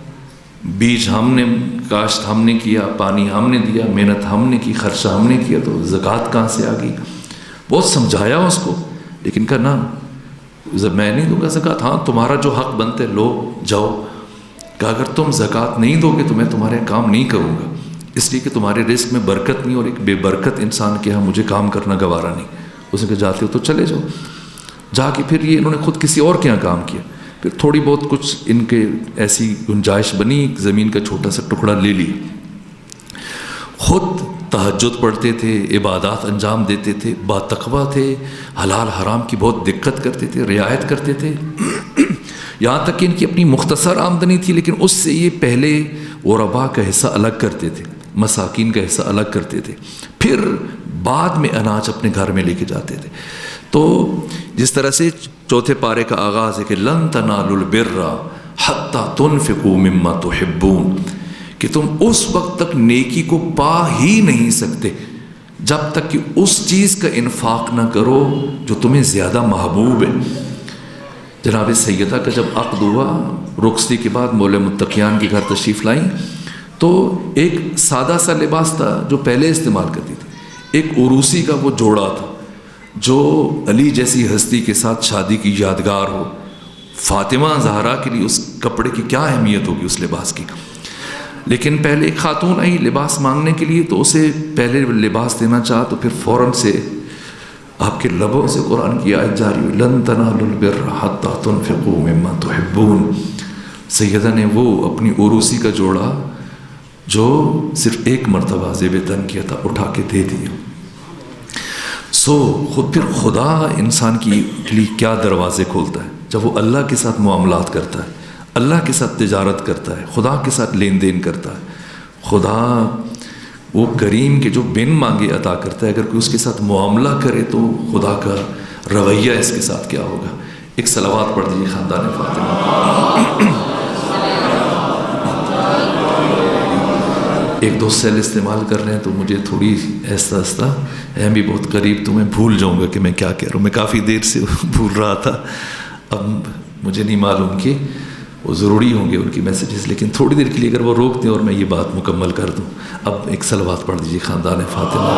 بیج ہم نے کاشت ہم نے کیا، پانی ہم نے دیا، محنت ہم نے کی، خرچہ ہم نے کیا، تو زکوٰۃ کہاں سے آ گئی؟ بہت سمجھایا اس کو، لیکن کہا نہ میں نہیں دوں گا زکوٰۃ، ہاں تمہارا جو حق بنتے لو جاؤ۔ کہ اگر تم زکوٰۃ نہیں دو گے تو میں تمہارے کام نہیں کروں گا، اس لیے کہ تمہارے رزق میں برکت نہیں، اور ایک بے برکت انسان کے ہاں مجھے کام کرنا گوارا نہیں۔ اس نے کہا جاتے ہو تو چلے جاؤ۔ جا کے پھر یہ انہوں نے خود کسی اور کے یہاں کام کیا، پھر تھوڑی بہت کچھ ان کے ایسی گنجائش بنی، زمین کا چھوٹا سا ٹکڑا لے لی، خود تہجد پڑھتے تھے، عبادات انجام دیتے تھے، با تقویٰ تھے، حلال حرام کی بہت دقت کرتے تھے، رعایت کرتے تھے، یہاں تک کہ ان کی اپنی مختصر آمدنی تھی، لیکن اس سے یہ پہلے غربا کا حصہ الگ کرتے تھے، مساکین کا حصہ الگ کرتے تھے، پھر بعد میں اناج اپنے گھر میں لے کے جاتے تھے۔ تو جس طرح سے چوتھے پارے کا آغاز ہے کہ لن تنالوا البر حتی تنفقوا مما تحبون، کہ تم اس وقت تک نیکی کو پا ہی نہیں سکتے جب تک کہ اس چیز کا انفاق نہ کرو جو تمہیں زیادہ محبوب ہے۔ جناب سیدہ کا جب عقد ہوا، رخصتی کے بعد مولا متقیان کے گھر تشریف لائیں، تو ایک سادہ سا لباس تھا جو پہلے استعمال کرتی تھی، ایک عروسی کا وہ جوڑا تھا جو علی جیسی ہستی کے ساتھ شادی کی یادگار ہو۔ فاطمہ زہرا کے لیے اس کپڑے کی کیا اہمیت ہوگی اس لباس کی، لیکن پہلے ایک خاتون آئی لباس مانگنے کے لیے، تو اسے پہلے لباس دینا چاہا تو پھر فوراً سے آپ کے لبوں سے قرآن کی آیت جاری ہوئی، لن تنالوا البر حتی تنفقوا مما تحبون۔ سیدہ نے وہ اپنی عروسی کا جوڑا جو صرف ایک مرتبہ زیب تن کیا تھا اٹھا کے دے دیا۔ خود پھر خدا انسان کے لیے کیا دروازے کھولتا ہے جب وہ اللہ کے ساتھ معاملات کرتا ہے، اللہ کے ساتھ تجارت کرتا ہے، خدا کے ساتھ لین دین کرتا ہے۔ خدا وہ کریم کے جو بن مانگے عطا کرتا ہے، اگر کوئی اس کے ساتھ معاملہ کرے تو خدا کا رویہ اس کے ساتھ کیا ہوگا۔ ایک صلوات پڑھ دیجیے خاندان فاطمہ۔ ایک دو سیل استعمال کر رہے ہیں تو مجھے تھوڑی ایسا ایسا میں بھی بہت قریب تو میں بھول جاؤں گا کہ میں کیا کہہ رہا ہوں۔ میں کافی دیر سے بھول رہا تھا، اب مجھے نہیں معلوم کہ وہ ضروری ہوں گے ان کی میسیجز، لیکن تھوڑی دیر کے لیے اگر وہ روک دیں اور میں یہ بات مکمل کر دوں۔ اب ایک صلوات پڑھ دیجیے خاندان فاطمہ۔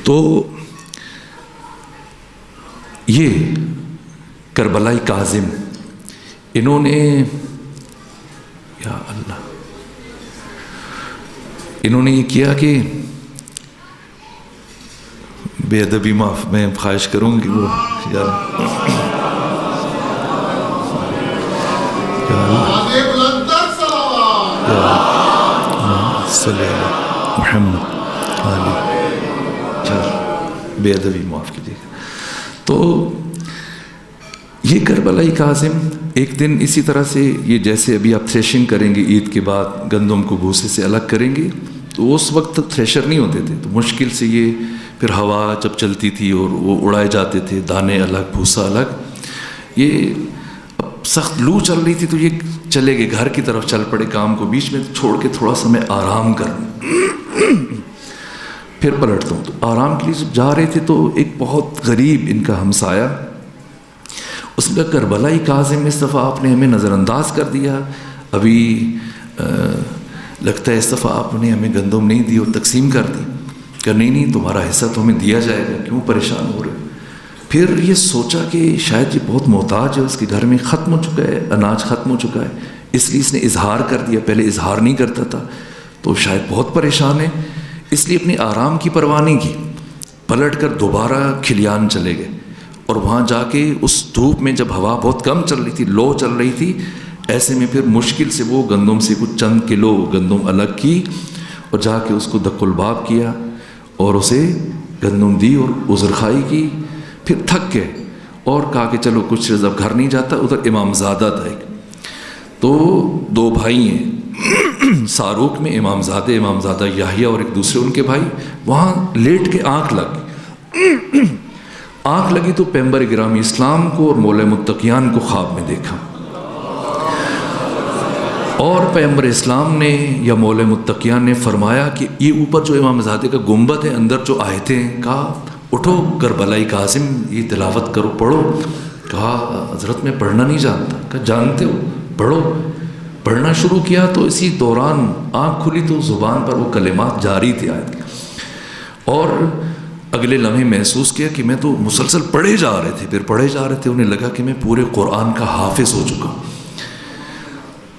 تو یہ کربلائی کاظم، انہوں نے یا اللہ انہوں نے یہ کیا کہ بے ادبی معاف، میں خواہش کروں گی وہ یا محمد بے ادبی معاف کیجیے گا۔ تو یہ کربلائی کاظم ایک دن اسی طرح سے، یہ جیسے ابھی آپ تھریشنگ کریں گے عید کے بعد گندم کو بھوسے سے الگ کریں گے، تو اس وقت تھریشر نہیں ہوتے تھے، تو مشکل سے یہ پھر ہوا جب چلتی تھی اور وہ اڑائے جاتے تھے، دانے الگ بھوسا الگ۔ یہ اب سخت لو چل رہی تھی تو یہ چلے گئے گھر کی طرف، چل پڑے کام کو بیچ میں چھوڑ کے تھوڑا سا میں آرام کروں، پھر پلٹتا ہوں۔ تو آرام کے لیے جب جا رہے تھے تو ایک بہت غریب ان کا ہمسایہ، اس کا کربلائی کاظم اس دفعہ آپ نے ہمیں نظر انداز کر دیا، ابھی لگتا ہے اس دفعہ آپ نے ہمیں گندم نہیں دی اور تقسیم کر دی، کہ نہیں تمہارا حصہ تو ہمیں دیا جائے گا، کیوں پریشان ہو رہے ہو؟ پھر یہ سوچا کہ شاید یہ بہت محتاج ہے، اس کے گھر میں ختم ہو چکا ہے، اناج ختم ہو چکا ہے، اس لیے اس نے اظہار کر دیا، پہلے اظہار نہیں کرتا تھا، تو شاید بہت پریشان ہے، اس لیے اپنی آرام کی پرواہ نہیں کی، پلٹ کر دوبارہ کھلیان چلے گئے، اور وہاں جا کے اس دھوپ میں جب ہوا بہت کم چل رہی تھی، لو چل رہی تھی، ایسے میں پھر مشکل سے وہ گندم سے کچھ چند کلو گندم الگ کی اور جا کے اس کو دق الباب کیا اور اسے گندم دی اور عذرخوائی کی، پھر تھک گئے اور کہا کہ چلو کچھ اب گھر نہیں جاتا۔ ادھر امام زادہ تھا ایک، تو دو بھائی ہیں ساروک میں، امام زادہ یحییٰ اور ایک دوسرے ان کے بھائی، وہاں لیٹ کے آنکھ لگی تو پیغمبر گرامی اسلام کو اور مولا متقیان کو خواب میں دیکھا، اور پیغمبر اسلام نے یا مولا متقیان نے فرمایا کہ یہ اوپر جو امام زادے کا گنبد ہے، اندر جو آیتیں ہیں، کہا اٹھو کربلائی کاظم یہ تلاوت کرو، پڑھو۔ کہا حضرت میں پڑھنا نہیں جانتا۔ کہا جانتے ہو، پڑھو۔ پڑھنا شروع کیا تو اسی دوران آنکھ کھلی تو زبان پر وہ کلمات جاری تھے آیت کے، اور اگلے لمحے محسوس کیا کہ میں تو مسلسل پڑھے جا رہے تھے، پھر پڑھے جا رہے تھے، انہیں لگا کہ میں پورے قرآن کا حافظ ہو چکا ہوں۔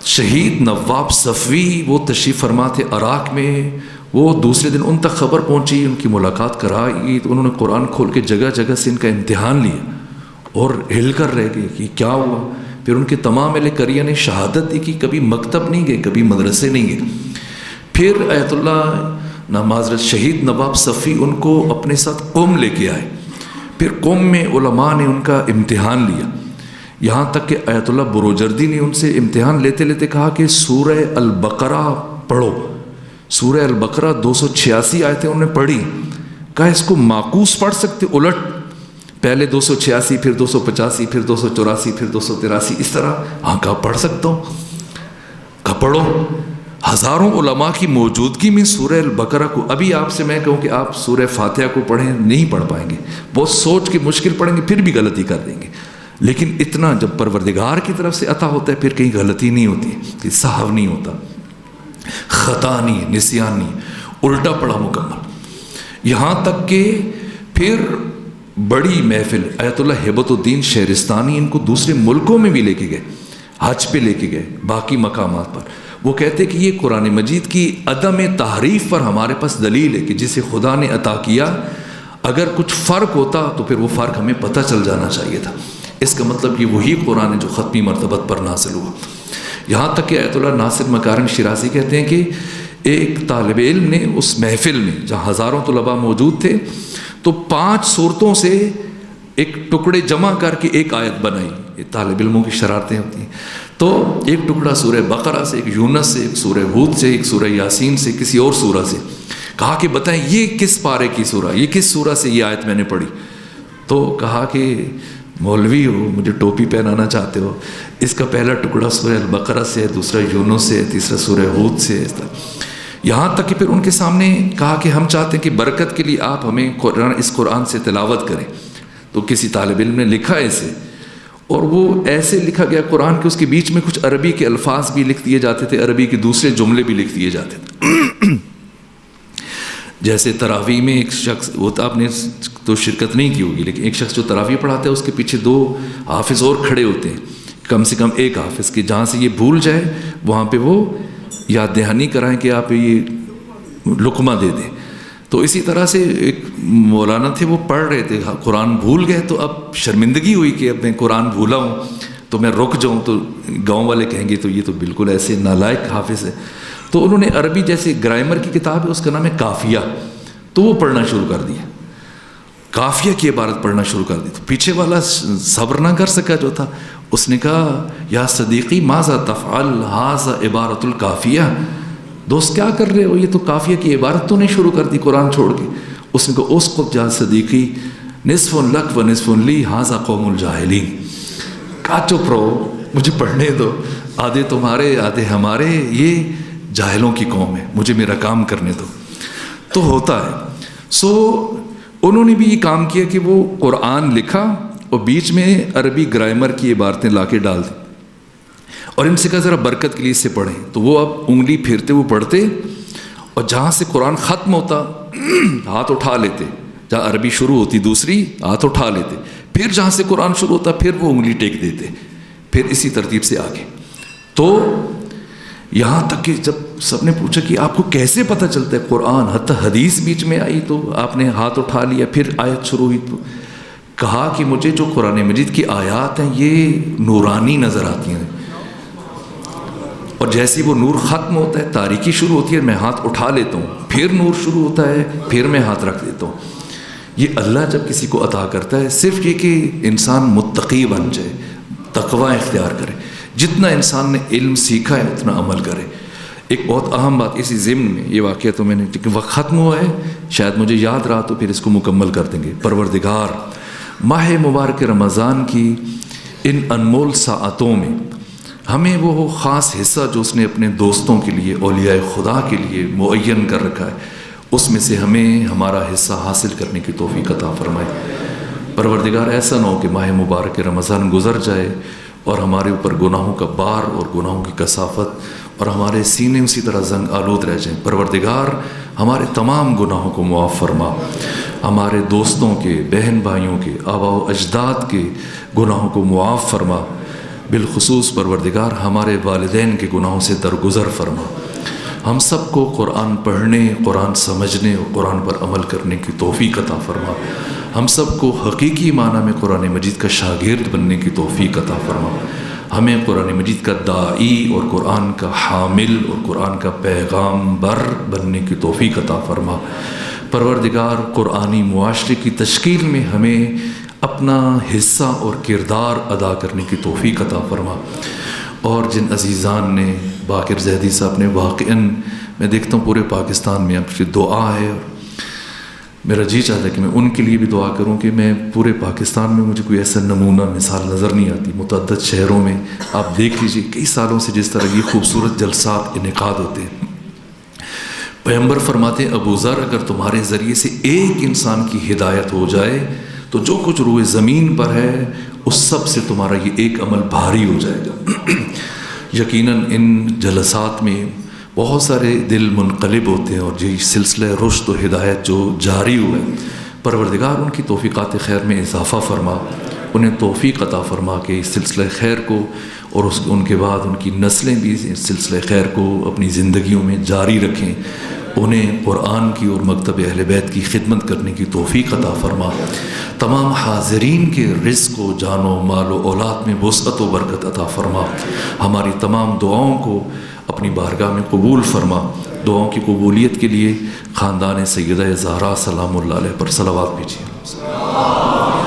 شہید نواب صفوی وہ تشریف فرما تھے عراق میں، وہ دوسرے دن ان تک خبر پہنچی، ان کی ملاقات کرائی تو انہوں نے قرآن کھول کے جگہ جگہ سے ان کا امتحان لیا اور ہل کر رہ گئے کہ کیا ہوا۔ پھر ان کے تمام اہل قریہ نے شہادت دی کہ کبھی مکتب نہیں گئے، کبھی مدرسے نہیں گئے۔ پھر آیت اللہ معذرت شہید نواب صفی ان کو اپنے ساتھ قم لے کے آئے، پھر قم میں علماء نے ان کا امتحان لیا، یہاں تک کہ آیت اللہ بروجردی نے ان سے امتحان لیتے لیتے کہا کہ سورہ البقرہ پڑھو۔ سورہ البقرہ 286 آیتیں انہوں نے پڑھی، کہا اس کو معکوس پڑھ سکتے، الٹ، پہلے 286 پھر 285 پھر 284 پھر 283 اس طرح؟ ہاں کہا پڑھ سکتا ہوں۔ کہا پڑھو۔ ہزاروں علماء کی موجودگی میں سورہ البقرہ کو، ابھی آپ سے میں کہوں کہ آپ سورہ فاتحہ کو پڑھیں، نہیں پڑھ پائیں گے، بہت سوچ کے مشکل پڑھیں گے، پھر بھی غلطی کر دیں گے، لیکن اتنا جب پروردگار کی طرف سے عطا ہوتا ہے پھر کہیں غلطی نہیں ہوتی، کہ سہو نہیں ہوتا، خطا نہیں، نسیان نہیں، الٹا پڑھا مکمل۔ یہاں تک کہ پھر بڑی محفل آیت اللہ ہیبت الدین شہرستانی ان کو دوسرے ملکوں میں بھی لے کے گئے، حج پہ لے کے گئے، باقی مقامات پر وہ کہتے کہ یہ قرآن مجید کی عدم تحریف پر ہمارے پاس دلیل ہے کہ جسے خدا نے عطا کیا اگر کچھ فرق ہوتا تو پھر وہ فرق ہمیں پتہ چل جانا چاہیے تھا. اس کا مطلب یہ وہی قرآن ہے جو ختمی مرتبت پر نازل ہوا. یہاں تک کہ آیت اللہ ناصر مکارم شیرازی کہتے ہیں کہ ایک طالب علم نے اس محفل میں جہاں ہزاروں طلباء موجود تھے تو 5 صورتوں سے ایک ٹکڑے جمع کر کے ایک آیت بنائی. یہ طالب علموں کی شرارتیں ہوتی ہیں. تو ایک ٹکڑا سورہ بقرہ سے، ایک یونس سے، ایک سورہ ہود سے، ایک سورہ یاسین سے، کسی اور سورہ سے. کہا کہ بتائیں یہ کس پارے کی سورہ، یہ کس سورہ سے یہ آیت میں نے پڑھی. تو کہا کہ مولوی ہو، مجھے ٹوپی پہنانا چاہتے ہو، اس کا پہلا ٹکڑا سورہ البقرہ سے ہے، دوسرا یونس سے ہے، تیسرا سورہ ہود سے ہے. یہاں تک کہ پھر ان کے سامنے کہا کہ ہم چاہتے ہیں کہ برکت کے لیے آپ ہمیں اس قرآن سے تلاوت کریں. تو کسی طالب علم نے لکھا اسے، اور وہ ایسے لکھا گیا قرآن کہ اس کے بیچ میں کچھ عربی کے الفاظ بھی لکھ دیے جاتے تھے، عربی کے دوسرے جملے بھی لکھ دیے جاتے تھے. جیسے تراویح میں ایک شخص، وہ تو آپ نے تو شرکت نہیں کی ہوگی، لیکن ایک شخص جو تراویح پڑھاتا ہے اس کے پیچھے 2 حافظ اور کھڑے ہوتے ہیں، کم سے کم ایک حافظ کہ جہاں سے یہ بھول جائے وہاں پہ وہ یاد دہانی کرائیں کہ آپ یہ لقمہ دے دیں. تو اسی طرح سے ایک مولانا تھے، وہ پڑھ رہے تھے، قرآن بھول گئے تو اب شرمندگی ہوئی کہ اب میں قرآن بھولا ہوں تو میں رک جاؤں، تو گاؤں والے کہیں گے تو یہ تو بالکل ایسے نالائق حافظ ہے. تو انہوں نے عربی جیسے گرامر کی کتاب ہے، اس کا نام ہے کافیہ، تو وہ پڑھنا شروع کر دیا، کافیہ کی عبارت پڑھنا شروع کر دی. تو پیچھے والا صبر نہ کر سکا جو تھا، اس نے کہا یا صدیقی ماذا تفعل ھذا عبارت الکافیہ، دوست کیا کر رہے ہو، یہ تو کافیہ کی عبارت تو نہیں شروع کر دی قرآن چھوڑ کے. اس نے کہا اسقط یا صدیقی نصف لک و نصف لی ھذا قوم الجاہلین. کہا چپ رہو، مجھے پڑھنے دو، آدھے تمہارے آدھے ہمارے، یہ جاہلوں کی قوم ہے، مجھے میرا کام کرنے دو. تو ہوتا ہے. انہوں نے بھی یہ کام کیا کہ وہ قرآن لکھا اور بیچ میں عربی گرامر کی عبارتیں لا کے ڈال دی، اور ان سے کہا ذرا برکت کے لیے اس سے پڑھیں. تو وہ اب انگلی پھیرتے وہ پڑھتے، اور جہاں سے قرآن ختم ہوتا ہاتھ اٹھا لیتے، جہاں عربی شروع ہوتی دوسری ہاتھ اٹھا لیتے، پھر جہاں سے قرآن شروع ہوتا پھر وہ انگلی ٹیک دیتے، پھر اسی ترتیب سے آگے. تو یہاں تک کہ جب سب نے پوچھا کہ آپ کو کیسے پتہ چلتا ہے قرآن، حتیٰ حدیث بیچ میں آئی تو آپ نے ہاتھ اٹھا لیا، پھر آیت شروع ہوئی. تو کہا کہ مجھے جو قرآن مجید کی آیات ہیں یہ نورانی نظر آتی ہیں، اور جیسی وہ نور ختم ہوتا ہے تاریکی شروع ہوتی ہے، میں ہاتھ اٹھا لیتا ہوں، پھر نور شروع ہوتا ہے، پھر میں ہاتھ رکھ دیتا ہوں. یہ اللہ جب کسی کو عطا کرتا ہے صرف یہ کہ انسان متقی بن جائے، تقوی اختیار کرے. جتنا انسان نے علم سیکھا ہے اتنا عمل کرے. ایک بہت اہم بات اسی ضمن میں، یہ واقعہ تو میں نے وقت ختم ہوا ہے، شاید مجھے یاد رہا تو پھر اس کو مکمل کر دیں گے. پروردگار ماہ مبارک رمضان کی ان انمول ساعتوں میں ہمیں وہ خاص حصہ جو اس نے اپنے دوستوں کے لیے، اولیاء خدا کے لیے معین کر رکھا ہے، اس میں سے ہمیں ہمارا حصہ حاصل کرنے کی توفیق عطا فرمائے. پروردگار ایسا نہ ہو کہ ماہ مبارک رمضان گزر جائے اور ہمارے اوپر گناہوں کا بار اور گناہوں کی کثافت اور ہمارے سینے اسی طرح زنگ آلود رہ جائیں. پروردگار ہمارے تمام گناہوں کو معاف فرما، ہمارے دوستوں کے، بہن بھائیوں کے، آباء و اجداد کے گناہوں کو معاف فرما. بالخصوص پروردگار ہمارے والدین کے گناہوں سے درگزر فرما. ہم سب کو قرآن پڑھنے، قرآن سمجھنے اور قرآن پر عمل کرنے کی توفیق عطا فرما. ہم سب کو حقیقی معنی میں قرآن مجید کا شاگرد بننے کی توفیق عطا فرما. ہمیں قرآن مجید کا داعی اور قرآن کا حامل اور قرآن کا پیغام بر بننے کی توفیق عطا فرما. پروردگار قرآنی معاشرے کی تشکیل میں ہمیں اپنا حصہ اور کردار ادا کرنے کی توفیق عطا فرما. اور جن عزیزان نے، باقر زیدی صاحب نے، واقعاً میں دیکھتا ہوں پورے پاکستان میں آپ کی دعا ہے، اور میرا جی چاہتا ہے کہ میں ان کے لیے بھی دعا کروں کہ میں پورے پاکستان میں مجھے کوئی ایسا نمونہ مثال نظر نہیں آتی. متعدد شہروں میں آپ دیکھ لیجئے کئی سالوں سے جس طرح یہ خوبصورت جلسات انعقاد ہوتے ہیں. پیغمبر فرماتے ہیں ابو ذر اگر تمہارے ذریعے سے ایک انسان کی ہدایت ہو جائے تو جو کچھ روئے زمین پر ہے اس سب سے تمہارا یہ ایک عمل بھاری ہو جائے گا. یقیناً ان جلسات میں بہت سارے دل منقلب ہوتے ہیں، اور یہ سلسلہ رشد و ہدایت جو جاری ہوا ہے، پروردگار ان کی توفیقات خیر میں اضافہ فرما، انہیں توفیق عطا فرما کے اس سلسلہ خیر کو اور ان کے بعد ان کی نسلیں بھی اس سلسلہ خیر کو اپنی زندگیوں میں جاری رکھیں، انہیں قرآن کی اور مکتب اہل بیت کی خدمت کرنے کی توفیق عطا فرما، تمام حاضرین کے رزق و جان و مال و اولاد میں وسعت و برکت عطا فرما، ہماری تمام دعاؤں کو اپنی بارگاہ میں قبول فرما۔ دعاؤں کی قبولیت کے لیے خاندان سیدہ زہرا سلام اللہ علیہ پر صلوات بھیجیے۔